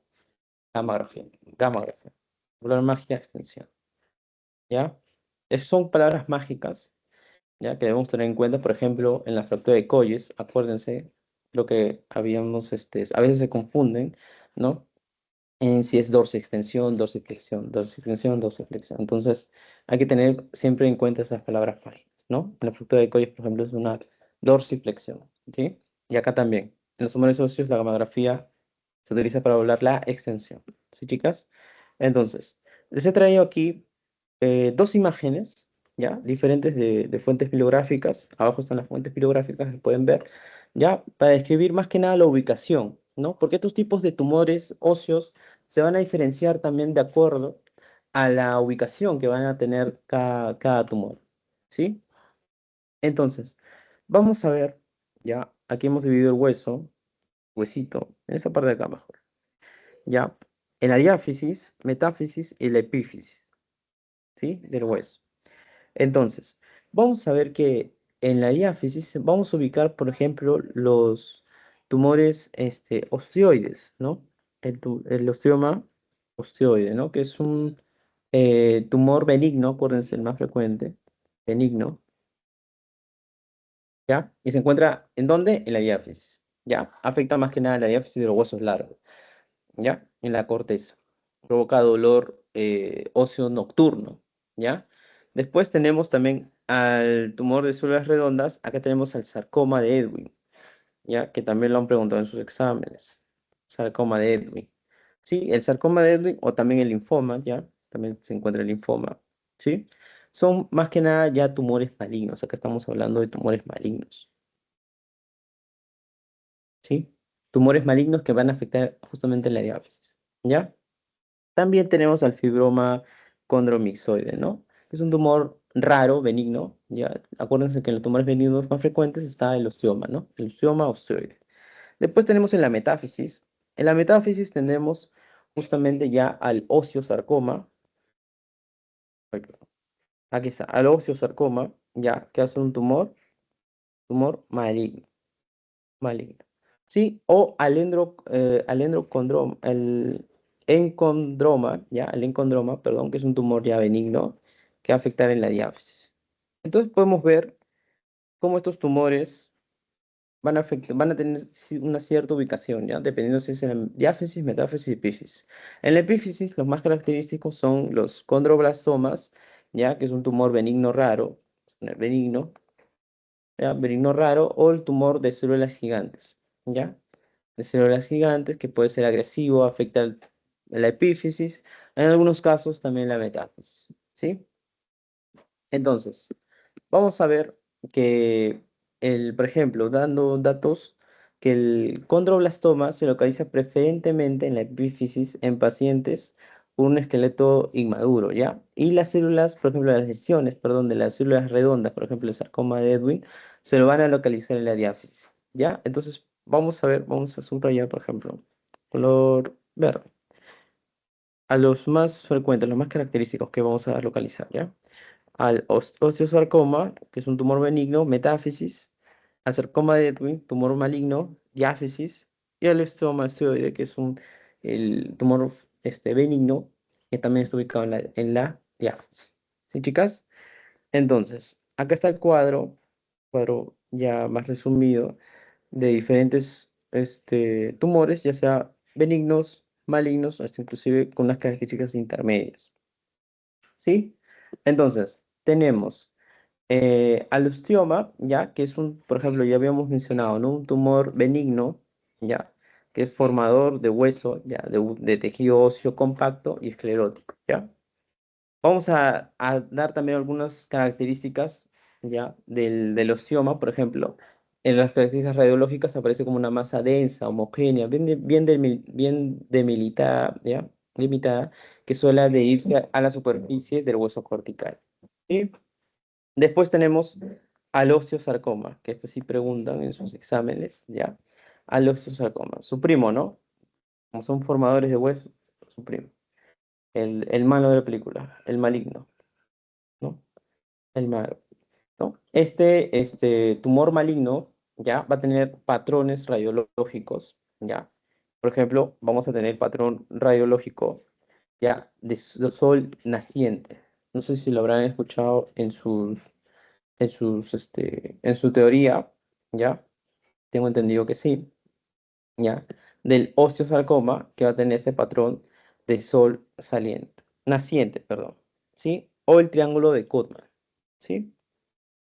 Gammagrafía, gammagrafía. Palabra mágica, extensión, ¿ya? Esas son palabras mágicas, ¿ya? Que debemos tener en cuenta, por ejemplo, en la fractura de Colles, acuérdense lo que habíamos, a veces se confunden, ¿no? En si es dorsiflexión, dorsiflexión, dorsiflexión, dorsiflexión. Entonces, hay que tener siempre en cuenta esas palabras mágicas, ¿no? En la fractura de Colles, por ejemplo, es una dorsiflexión, ¿sí? Y acá también. En los tumores óseos, la gammagrafía se utiliza para hablar la extensión, ¿sí, chicas? Entonces, les he traído aquí dos imágenes, ¿ya? Diferentes de fuentes bibliográficas. Abajo están las fuentes bibliográficas que pueden ver, ¿ya? Para describir más que nada la ubicación, ¿no? Porque estos tipos de tumores óseos se van a diferenciar también de acuerdo a la ubicación que van a tener cada tumor, ¿sí? Entonces, vamos a ver, ¿ya? Aquí hemos dividido el huesito, en esa parte de acá mejor, ¿ya? En la diáfisis, metáfisis y la epífisis, ¿sí? Del hueso. Entonces, vamos a ver que en la diáfisis vamos a ubicar, por ejemplo, los tumores osteoides, ¿no? El osteoma osteoide, ¿no? Que es un tumor benigno, acuérdense, el más frecuente, benigno, ¿ya? Y se encuentra, ¿en dónde? En la diáfisis, ¿ya? Afecta más que nada la diáfisis de los huesos largos, ¿ya? En la corteza. Provoca dolor óseo nocturno, ¿ya? Después tenemos también al tumor de células redondas, acá tenemos al sarcoma de Ewing, ¿ya? Que también lo han preguntado en sus exámenes. Sarcoma de Ewing. Sí, el sarcoma de Ewing o también el linfoma, ¿ya? También se encuentra el linfoma, ¿sí? Son más que nada ya tumores malignos. Acá estamos hablando de tumores malignos, ¿sí? Tumores malignos que van a afectar justamente la diálisis, ¿ya? También tenemos al fibroma condromixoide, ¿no? Es un tumor raro, benigno, ¿ya? Acuérdense que en los tumores benignos más frecuentes está el osteoma, ¿no? El osteoma osteoide. Después tenemos en la metáfisis. En la metáfisis tenemos justamente ya al osteosarcoma. Ay, perdón. Aquí está, al osteosarcoma, ya, que hace un tumor maligno, maligno. ¿Sí? O al el encondroma, ya, el encondroma, perdón, que es un tumor ya benigno que va a afectar en la diáfisis. Entonces podemos ver cómo estos tumores van a tener una cierta ubicación, ¿ya? Dependiendo si es en la diáfisis, metáfisis y epífisis. En la epífisis, los más característicos son los condroblastomas, ¿ya? Que es un tumor benigno raro, benigno, ¿ya? Benigno raro, o el tumor de células gigantes, ¿ya? De células gigantes que puede ser agresivo, afecta la epífisis, en algunos casos también la metáfisis, ¿sí? Entonces, vamos a ver que, por ejemplo, dando datos, que el condroblastoma se localiza preferentemente en la epífisis en pacientes con un esqueleto inmaduro, ¿ya? Y las células, por ejemplo, las lesiones, perdón, de las células redondas, por ejemplo, el sarcoma de Edwin, se lo van a localizar en la diáfisis, ¿ya? Entonces, vamos a ver, vamos a subrayar, por ejemplo, color verde, a los más frecuentes, los más característicos que vamos a localizar, ¿ya? Al osteosarcoma, que es un tumor benigno, metáfisis, al sarcoma de Ewing, tumor maligno, diáfisis, y al osteoma osteoide, que es el tumor benigno, que también está ubicado en la diáfisis. ¿Sí, chicas? Entonces, acá está el cuadro ya más resumido de diferentes tumores, ya sea benignos, malignos, hasta inclusive con unas características intermedias. ¿Sí? Entonces, tenemos al osteoma, ya, que es por ejemplo, ya habíamos mencionado, ¿no? Un tumor benigno, ya, que es formador de hueso, ya, de tejido óseo compacto y esclerótico, ya. Vamos a dar también algunas características, ya, del osteoma, por ejemplo. En las características radiológicas aparece como una masa densa, homogénea, bien demilitada, ¿ya? Limitada, que suele adherirse a la superficie del hueso cortical. ¿Sí? Después tenemos al osteosarcoma, que este sí preguntan en sus exámenes, ¿ya? Al osteosarcoma, su primo, ¿no? Como son formadores de hueso, su primo. El malo de la película, el maligno, ¿no? El malo, ¿no? Este tumor maligno, ¿ya? Va a tener patrones radiológicos, ¿ya? Por ejemplo, vamos a tener patrón radiológico, ¿ya? De sol naciente. No sé si lo habrán escuchado en su teoría, ¿ya? Tengo entendido que sí, ¿ya? Del osteosarcoma, que va a tener este patrón de sol saliente, naciente, perdón, ¿sí? O el triángulo de Koopman, ¿sí?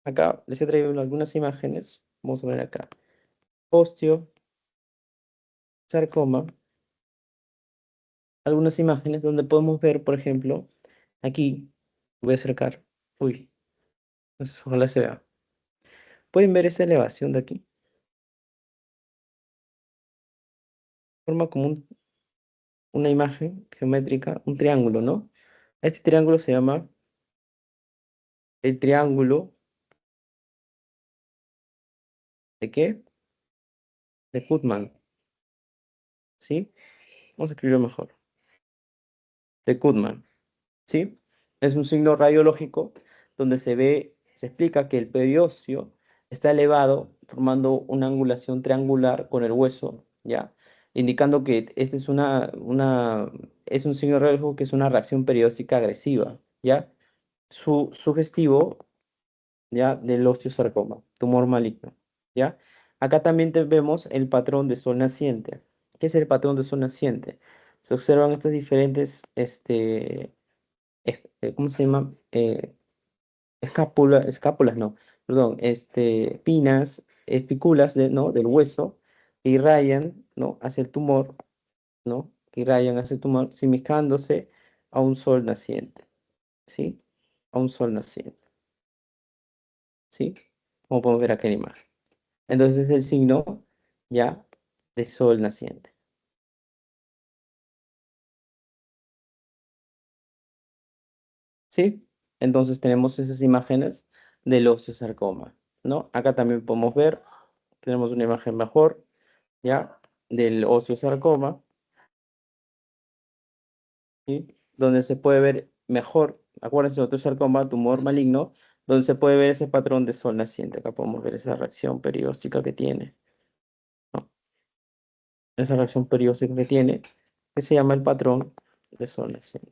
Acá les he traído algunas imágenes, vamos a ver acá, osteosarcoma, algunas imágenes donde podemos ver, por ejemplo, aquí, voy a acercar, uy, pues, ojalá se vea. ¿Pueden ver esa elevación de aquí? Forma como una imagen geométrica, un triángulo, ¿no? Este triángulo se llama el triángulo ¿de qué? De Koopman, ¿sí? Vamos a escribirlo mejor. De Koopman, ¿sí? Es un signo radiológico donde se explica que el periósteo está elevado, formando una angulación triangular con el hueso, ¿ya? Indicando que este es un signo radiológico que es una reacción perióstica agresiva, ¿ya? Sugestivo, ¿ya? Del osteosarcoma, tumor maligno, ¿ya? Acá también vemos el patrón de sol naciente. ¿Qué es el patrón de sol naciente? Se observan estos diferentes ¿cómo se llama? Escápulas, no, perdón, pinas, espículas ¿no? del hueso que irrayan, ¿no? hacia el tumor, ¿no? Que irrayan hacia el tumor, semejándose a un sol naciente, ¿sí? A un sol naciente, ¿sí? Como podemos ver acá en la imagen. Entonces es el signo, ya, de sol naciente. ¿Sí? Entonces tenemos esas imágenes del osteosarcoma, ¿no? Acá también podemos ver, tenemos una imagen mejor, ¿ya? Del osteosarcoma, ¿sí? Donde se puede ver mejor, acuérdense, osteosarcoma, tumor maligno, donde se puede ver ese patrón de sol naciente. Acá podemos ver esa reacción perióstica que tiene, ¿no? Esa reacción perióstica que tiene, que se llama el patrón de sol naciente.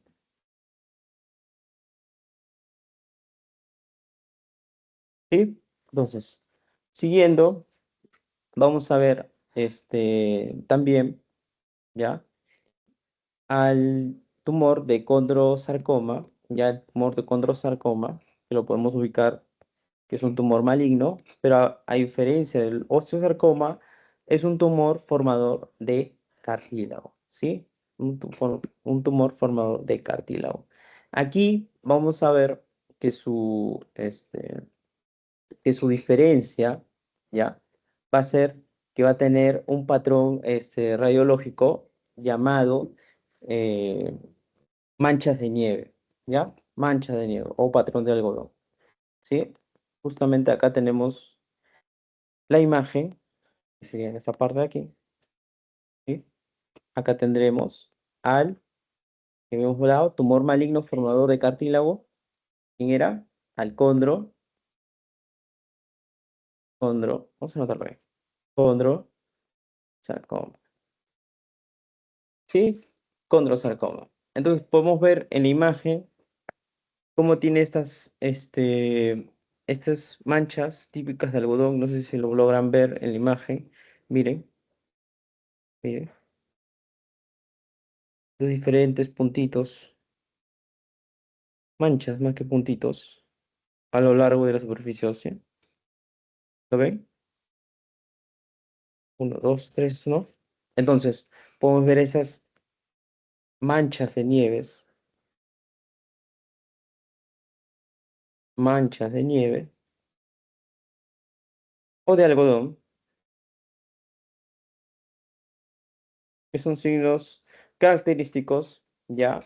¿Sí? Entonces, siguiendo, vamos a ver también, ¿ya? Al tumor de condrosarcoma, ya el tumor de condrosarcoma, que lo podemos ubicar, que es un tumor maligno, pero a diferencia del osteosarcoma, es un tumor formador de cartílago, ¿sí? Un tumor formador de cartílago. Aquí vamos a ver que su diferencia, ¿ya? Va a ser que va a tener un patrón radiológico llamado eh, manchas de nieve, ¿ya? Manchas de nieve o patrón de algodón, ¿sí? Justamente acá tenemos la imagen, que sería en esta parte de aquí, ¿sí? Acá tendremos al, que hemos hablado, tumor maligno formador de cartílago. ¿Quién era? Al vamos a anotarlo bien, condrosarcoma. ¿Sí? Condrosarcoma. Entonces podemos ver en la imagen cómo tiene estas manchas típicas de algodón. No sé si lo logran ver en la imagen. Miren, miren. Los diferentes puntitos, manchas más que puntitos, a lo largo de la superficie ósea. ¿Lo ven? Uno, dos, tres, ¿no? Entonces, podemos ver esas manchas de nieve o de algodón, que son signos característicos ya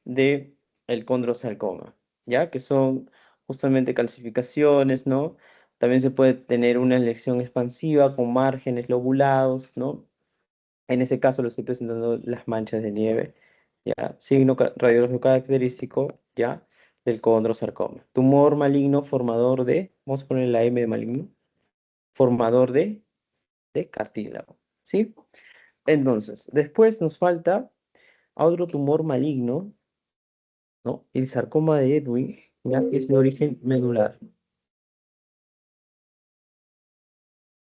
de el condrosarcoma, ya que son justamente calcificaciones, ¿no? También se puede tener una elección expansiva con márgenes lobulados, ¿no? En ese caso lo estoy presentando las manchas de nieve, ya, signo radiológico característico, ya, del condrosarcoma. Tumor maligno formador de, vamos a poner la M de maligno, formador de cartílago, ¿sí? Entonces, después nos falta otro tumor maligno, ¿no? El sarcoma de Ewing, ya, que es de origen medular.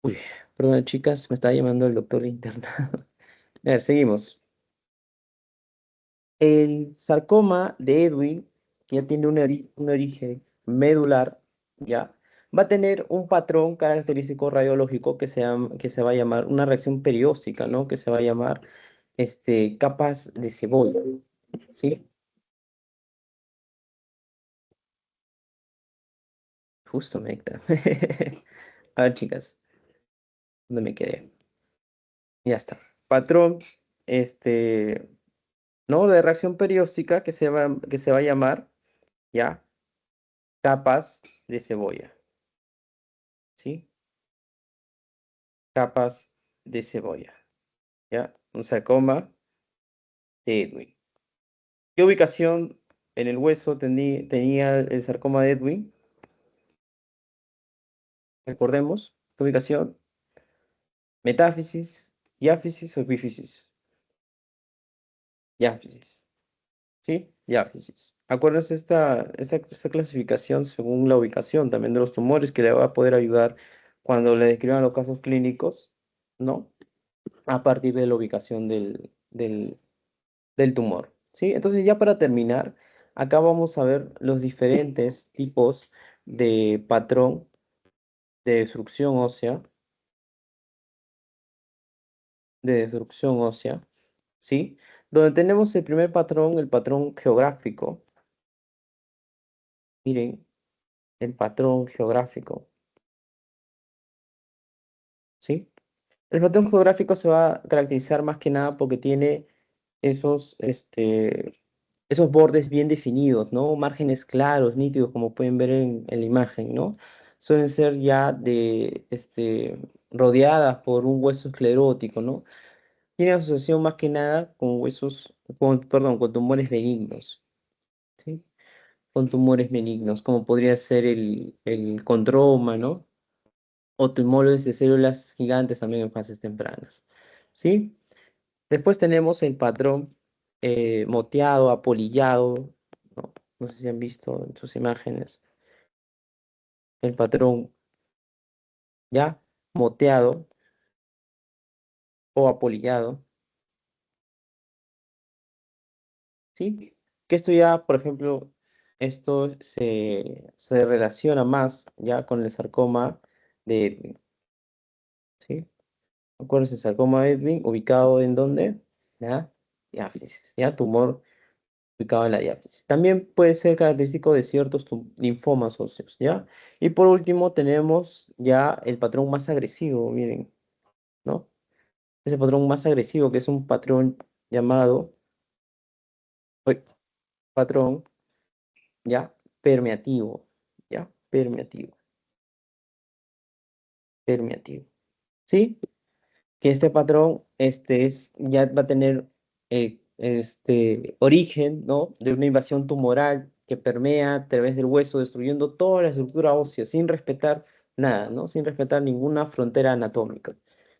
Uy, perdón, chicas, me está llamando el doctor interna. A ver, seguimos. El sarcoma de Ewing, que ya tiene un origen medular, ya, va a tener un patrón característico radiológico que se va a llamar una reacción perióstica, ¿no? Que se va a llamar capas de cebolla, ¿sí? Justo me está. A ver, chicas, ¿dónde me quedé? Ya está. Patrón, ¿no? De reacción perióstica que se va a llamar, ¿ya? Capas de cebolla, ¿sí? Capas de cebolla, ¿ya? Un sarcoma de Ewing. ¿Qué ubicación en el hueso tenía el sarcoma de Ewing? Recordemos, ¿qué ubicación? Metáfisis, diáfisis o epífisis. Diáfisis. ¿Sí? Diáfisis. Acuérdense esta clasificación según la ubicación también de los tumores que le va a poder ayudar cuando le describan los casos clínicos, ¿no? A partir de la ubicación del tumor, ¿sí? Entonces ya para terminar, acá vamos a ver los diferentes tipos de patrón de destrucción ósea, ¿sí? Donde tenemos el primer patrón, el patrón geográfico. Miren, el patrón geográfico, ¿sí? El patrón geográfico se va a caracterizar más que nada porque tiene esos bordes bien definidos, ¿no? Márgenes claros, nítidos, como pueden ver en la imagen, ¿no? Suelen ser ya rodeadas por un hueso esclerótico, ¿no? Tiene asociación más que nada con tumores benignos, ¿sí? Con tumores benignos, como podría ser el condroma, ¿no? O tumores de células gigantes también en fases tempranas, ¿sí? Después tenemos el patrón moteado, apolillado, ¿no? No sé si han visto en sus imágenes el patrón ya moteado o apolillado, ¿sí? Que esto ya, por ejemplo, esto se relaciona más ya con el sarcoma de Ewing, ¿sí? Acuérdense, sarcoma de Ewing, ubicado en dónde? La diáfisis, ¿ya? Tumor ubicado en la diáfisis. También puede ser característico de ciertos linfomas óseos, ¿ya? Y por último tenemos ya el patrón más agresivo, miren, ¿no? Ese patrón más agresivo que es un patrón llamado, uy, patrón, ¿ya? Permeativo, ¿ya? Permeativo, ¿sí? Que este patrón ya va a tener origen, ¿no? De una invasión tumoral que permea a través del hueso, destruyendo toda la estructura ósea, sin respetar nada, ¿no? Sin respetar ninguna frontera anatómica.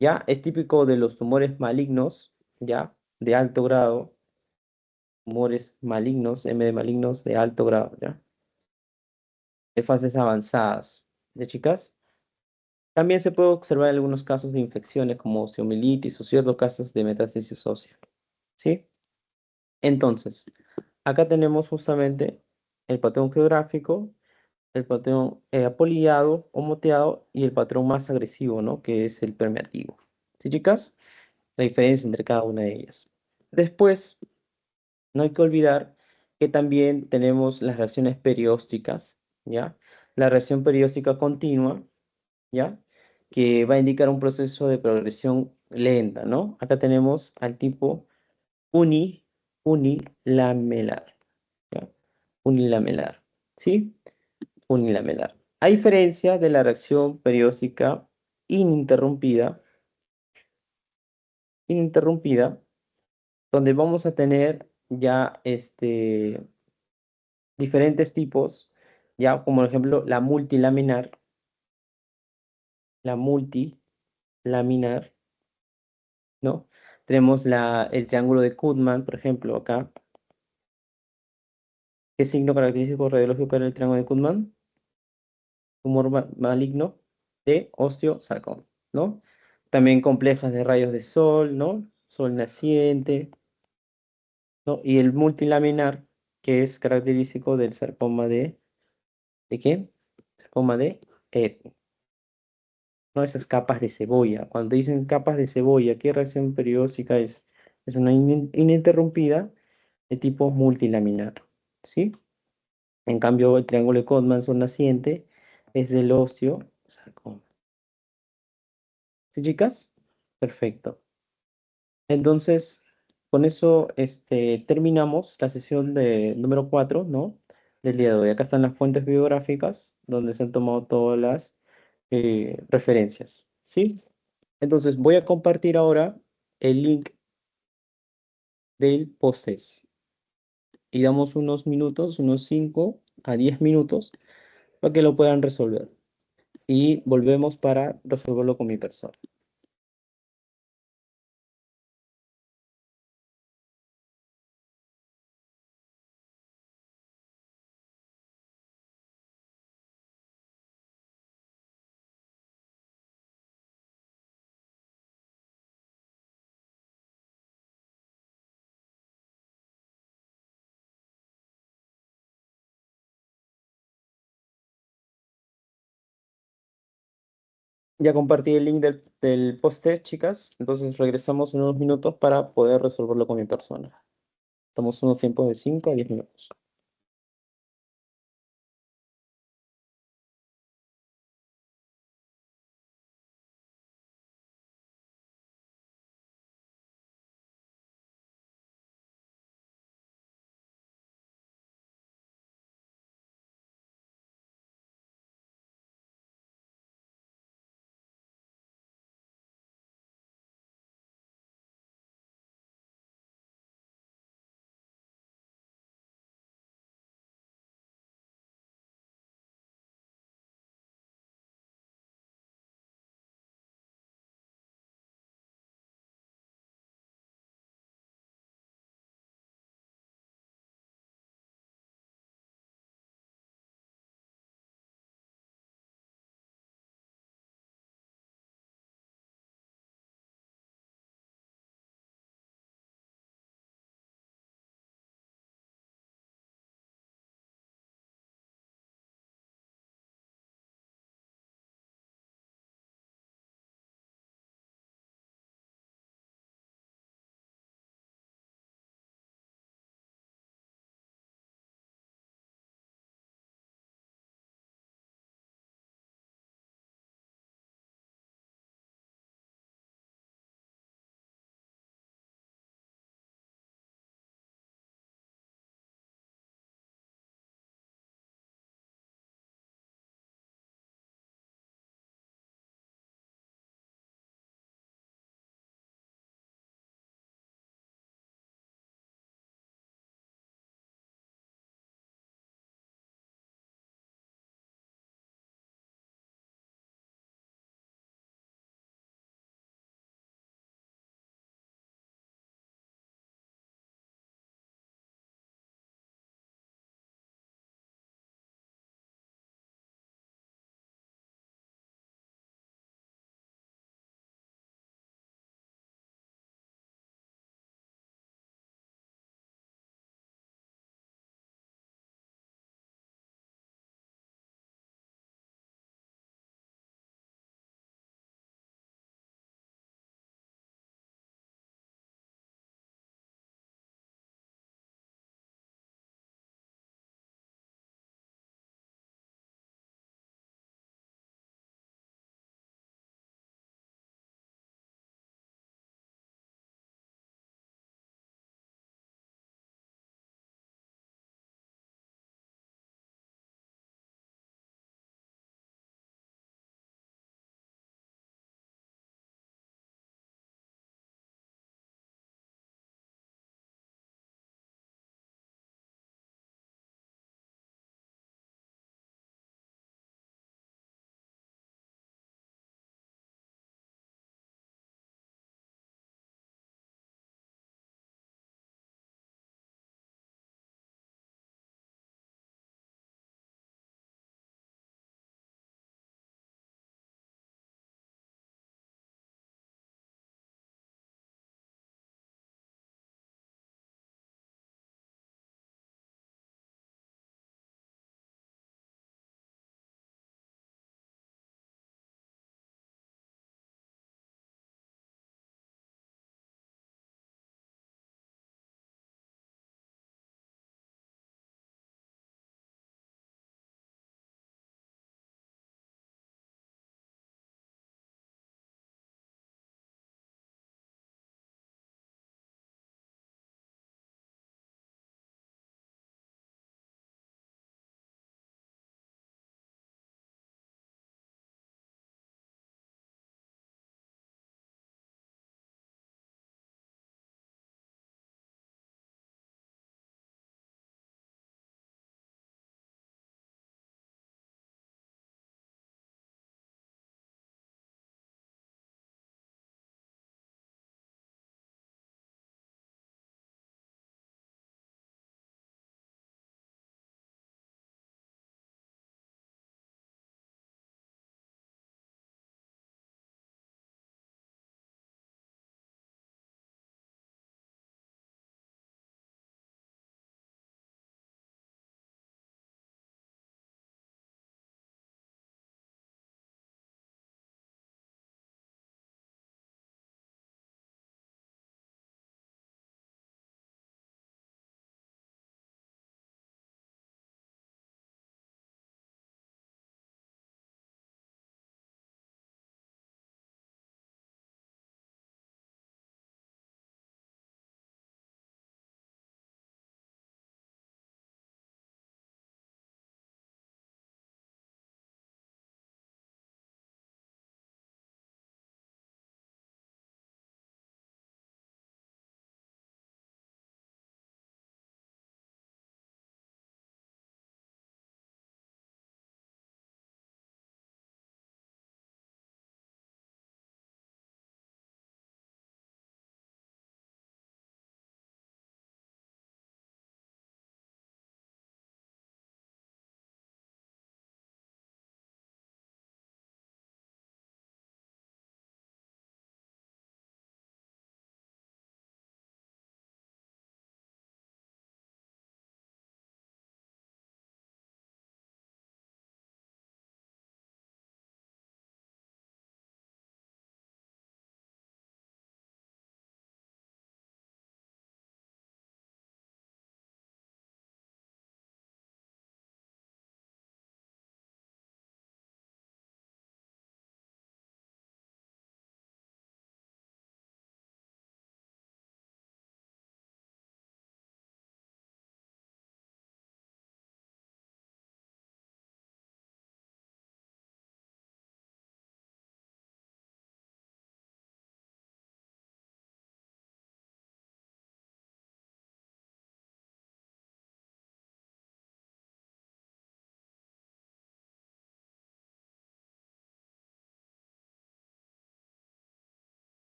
¿Ya? Es típico de los tumores malignos, ¿ya? De alto grado, tumores malignos, M de malignos de alto grado, ¿ya? De fases avanzadas. ¿De chicas? También se puede observar algunos casos de infecciones como osteomielitis o ciertos casos de metástasis ósea, ¿sí? Entonces, acá tenemos justamente el patrón geográfico, el patrón apolillado o moteado y el patrón más agresivo, ¿no? Que es el permeativo. ¿Sí, chicas? La diferencia entre cada una de ellas. Después, no hay que olvidar que también tenemos las reacciones periósticas, ¿ya? La reacción perióstica continua, ¿ya? Que va a indicar un proceso de progresión lenta, ¿no? Acá tenemos al tipo uni, unilamelar, ¿ya? Unilamelar, ¿sí? Unilamelar. A diferencia de la reacción periódica ininterrumpida, ininterrumpida, donde vamos a tener ya diferentes tipos, ya como por ejemplo la multilaminar, ¿no? Tenemos el triángulo de Koopman, por ejemplo, acá. ¿Qué signo característico radiológico era el triángulo de Koopman? Tumor maligno de osteosarcoma, ¿no? También complejas de rayos de sol, ¿no? Sol naciente, ¿no? Y el multilaminar, que es característico del sarcoma ¿de qué? Sarcoma de Ewing, ¿no? Esas capas de cebolla. Cuando dicen capas de cebolla, ¿qué reacción periódica es? Es una ininterrumpida de tipo multilaminar, ¿sí? En cambio, el triángulo de Koopman sol naciente es del osteosarcoma. ¿Sí, chicas? Perfecto. Entonces, con eso terminamos la sesión de número 4, ¿no? Del día de hoy. Acá están las fuentes bibliográficas donde se han tomado todas las referencias, ¿sí? Entonces, voy a compartir ahora el link del post y damos unos minutos, unos 5 a 10 minutos, para que lo puedan resolver. Y volvemos para resolverlo con mi persona. Ya compartí el link del post-test, chicas. Entonces regresamos en unos minutos para poder resolverlo con mi persona. Estamos unos tiempos de 5 a 10 minutos.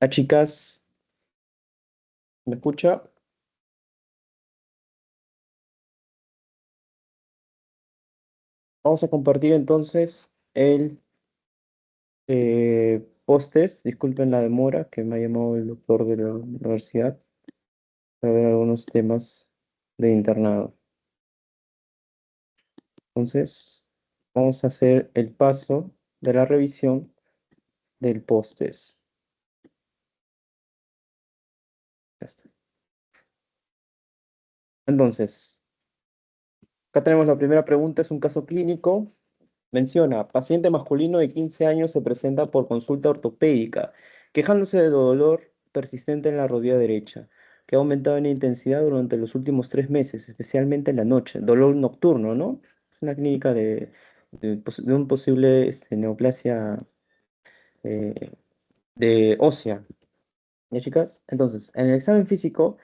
Chicas, ¿me escucha? Vamos a compartir entonces el post-test. Disculpen la demora, que me ha llamado el doctor de la universidad para ver algunos temas de internado. Entonces, vamos a hacer el paso de la revisión del post-test. Ya está. Entonces, acá tenemos la primera pregunta, es un caso clínico. Menciona, paciente masculino de 15 años se presenta por consulta ortopédica, quejándose de dolor persistente en la rodilla derecha, que ha aumentado en intensidad durante los últimos 3 meses, especialmente en la noche. Dolor nocturno, ¿no? Es una clínica de un posible neoplasia eh, de ósea. ¿Ya, chicas? Entonces, en el examen físico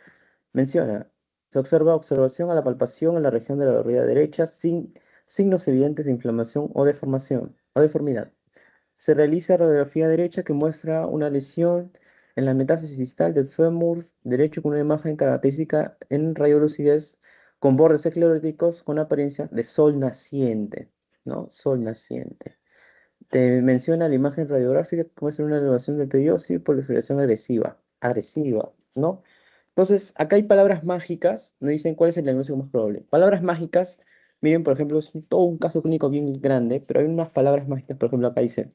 menciona, se observa observación a la palpación en la región de la rodilla derecha sin signos evidentes de inflamación o deformación o deformidad. Se realiza radiografía derecha que muestra una lesión en la metáfisis distal del fémur derecho con una imagen característica en radiolucidez con bordes escleróticos con apariencia de sol naciente, ¿no? Sol naciente. Te menciona la imagen radiográfica que muestra una elevación del perióxido y proliferación agresiva, ¿no? Entonces, acá hay palabras mágicas, nos dicen cuál es el diagnóstico más probable. Palabras mágicas, miren, por ejemplo, es todo un caso clínico bien grande, pero hay unas palabras mágicas, por ejemplo, acá dice,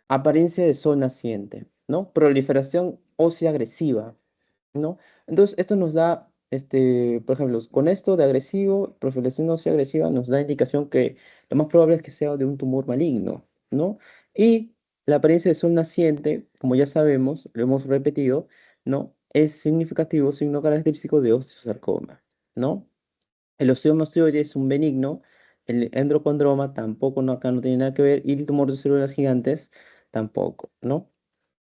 apariencia de sol naciente, ¿no? Proliferación ósea agresiva, ¿no? Entonces, esto nos da, por ejemplo, con esto de agresivo, proliferación ósea agresiva, nos da indicación que lo más probable es que sea de un tumor maligno, ¿no? Y la apariencia de sol naciente, como ya sabemos, lo hemos repetido, ¿no? Es significativo, signo característico de osteosarcoma, ¿no? El osteomastoide es un benigno, el endocondroma tampoco, no, acá no tiene nada que ver, y el tumor de células gigantes tampoco, ¿no?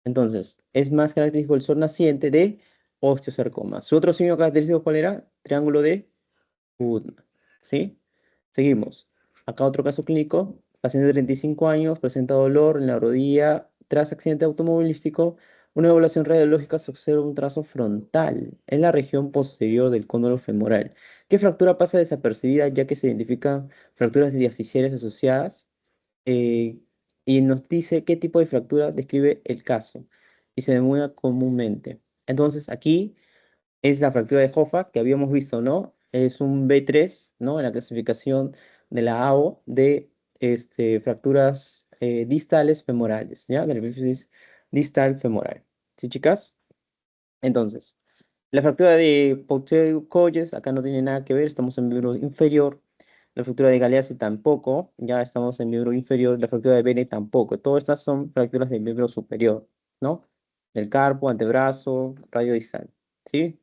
Entonces, es más característico el sol naciente de osteosarcoma. Su otro signo característico, ¿cuál era? Triángulo de Goodman, ¿sí? Seguimos. Acá otro caso clínico. Paciente de 35 años, presenta dolor en la rodilla tras accidente automovilístico. Una evaluación radiológica se observa un trazo frontal en la región posterior del cóndilo femoral. ¿Qué fractura pasa desapercibida ya que se identifican fracturas diaficiales asociadas? eh, y nos dice qué tipo de fractura describe el caso y se denomina comúnmente. Entonces, aquí es la fractura de Hoffa que habíamos visto, ¿no? Es un B3, ¿no? En la clasificación de la AO de fracturas distales femorales, ¿ya? De la epífisis distal femoral. ¿Sí, chicas? Entonces, la fractura de Poutier-Colles, acá no tiene nada que ver, estamos en miembro inferior. La fractura de Galeazzi tampoco, ya estamos en miembro inferior. La fractura de Bene tampoco. Todas estas son fracturas del miembro superior, ¿no? Del carpo, antebrazo, radio distal, ¿sí?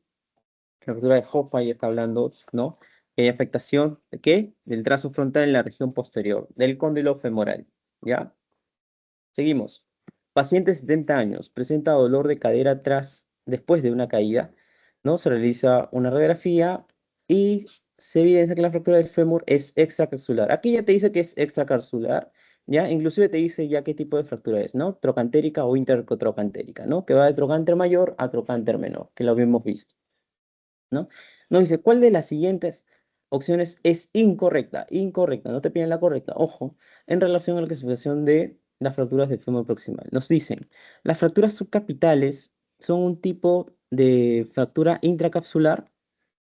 La fractura de Hoffa ya está hablando, ¿no? Que hay afectación, ¿de qué? Del trazo frontal en la región posterior, del cóndilo femoral, ¿ya? Seguimos. Paciente de 70 años, presenta dolor de cadera después de una caída, ¿no? Se realiza una radiografía y se evidencia que la fractura del fémur es extracapsular. Aquí ya te dice que es extracapsular, ¿ya? Inclusive te dice ya qué tipo de fractura es, ¿no? Trocantérica o intertrocantérica, ¿no? Que va de trocánter mayor a trocánter menor, que lo habíamos visto, ¿no? Nos dice, ¿cuál de las siguientes opciones es incorrecta? Incorrecta, no te piden la correcta, ojo, en relación a la clasificación de las fracturas del fémur proximal. Nos dicen, las fracturas subcapitales son un tipo de fractura intracapsular,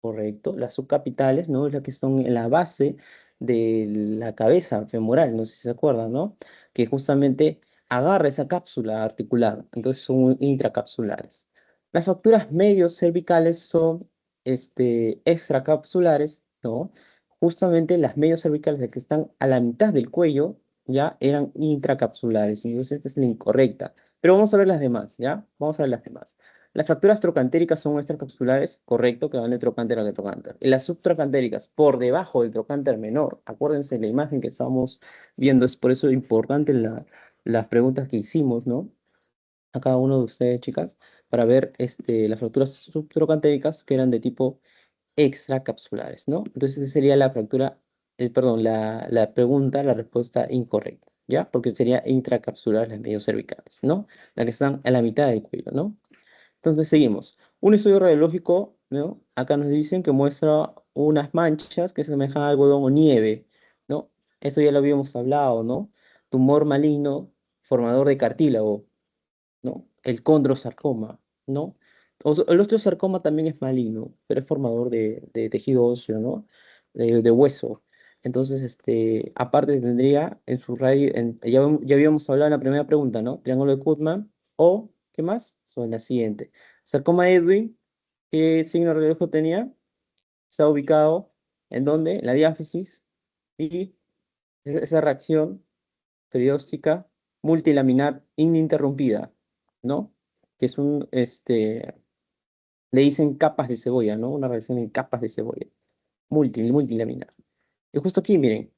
correcto, las subcapitales, ¿no? Es las que son en la base de la cabeza femoral, no sé si se acuerdan, ¿no? Que justamente agarra esa cápsula articular, entonces son intracapsulares. Las fracturas medios cervicales son extracapsulares, ¿no? Justamente las medios cervicales que están a la mitad del cuello ya eran intracapsulares, entonces esta es la incorrecta. Pero vamos a ver las demás, ¿ya? Vamos a ver las demás. Las fracturas trocantéricas son extracapsulares, correcto, que van de trocánter a trocánter. Y las subtrocantéricas, por debajo del trocánter menor, acuérdense la imagen que estamos viendo, es por eso importante las preguntas que hicimos, ¿no? A cada uno de ustedes, chicas, para ver las fracturas subtrocantéricas que eran de tipo extracapsulares, ¿no? Entonces, esa sería la fractura, perdón, la pregunta, la respuesta incorrecta, ¿ya? Porque sería intracapsular las medios cervicales, ¿no? Las que están a la mitad del cuello, ¿no? Entonces seguimos. Un estudio radiológico, ¿no? Acá nos dicen que muestra unas manchas que se semejan a algodón o nieve, ¿no? Eso ya lo habíamos hablado, ¿no? Tumor maligno, formador de cartílago, ¿no? El condrosarcoma, ¿no? El osteosarcoma también es maligno, pero es formador de tejido óseo, ¿no? De hueso. Entonces, aparte tendría en su radio, ya habíamos hablado en la primera pregunta, ¿no? Triángulo de Koopman, o, ¿qué más? Sobre la siguiente. Sarcoma Edwin, ¿qué signo radiológico tenía? Está ubicado en dónde? En la diáfisis, y esa reacción perióstica multilaminar ininterrumpida, ¿no? Que es le dicen capas de cebolla, ¿no? Una reacción en capas de cebolla, multilaminar. Y justo aquí, miren,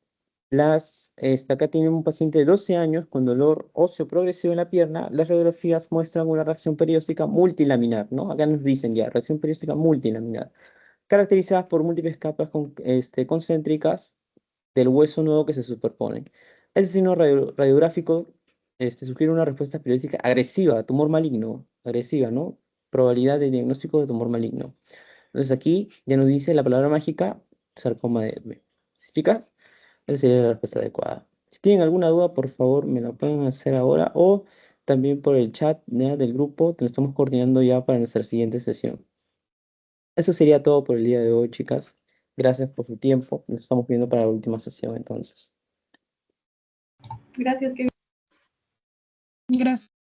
acá tiene un paciente de 12 años con dolor óseo progresivo en la pierna, las radiografías muestran una reacción perióstica multilaminar, ¿no? Acá nos dicen ya, reacción perióstica multilaminar, caracterizadas por múltiples capas concéntricas del hueso nuevo que se superponen. El signo radiográfico sugiere una respuesta periódica agresiva, tumor maligno, agresiva, ¿no? Probabilidad de diagnóstico de tumor maligno. Entonces aquí ya nos dice la palabra mágica, sarcoma de Ewing. ¿Sí, chicas? Esa sería la respuesta adecuada. Si tienen alguna duda, por favor, me la pueden hacer ahora o también por el chat, ¿ya? Del grupo, que lo estamos coordinando ya para nuestra siguiente sesión. Eso sería todo por el día de hoy, chicas. Gracias por su tiempo. Nos estamos viendo para la última sesión entonces. Gracias, Kevin. Gracias.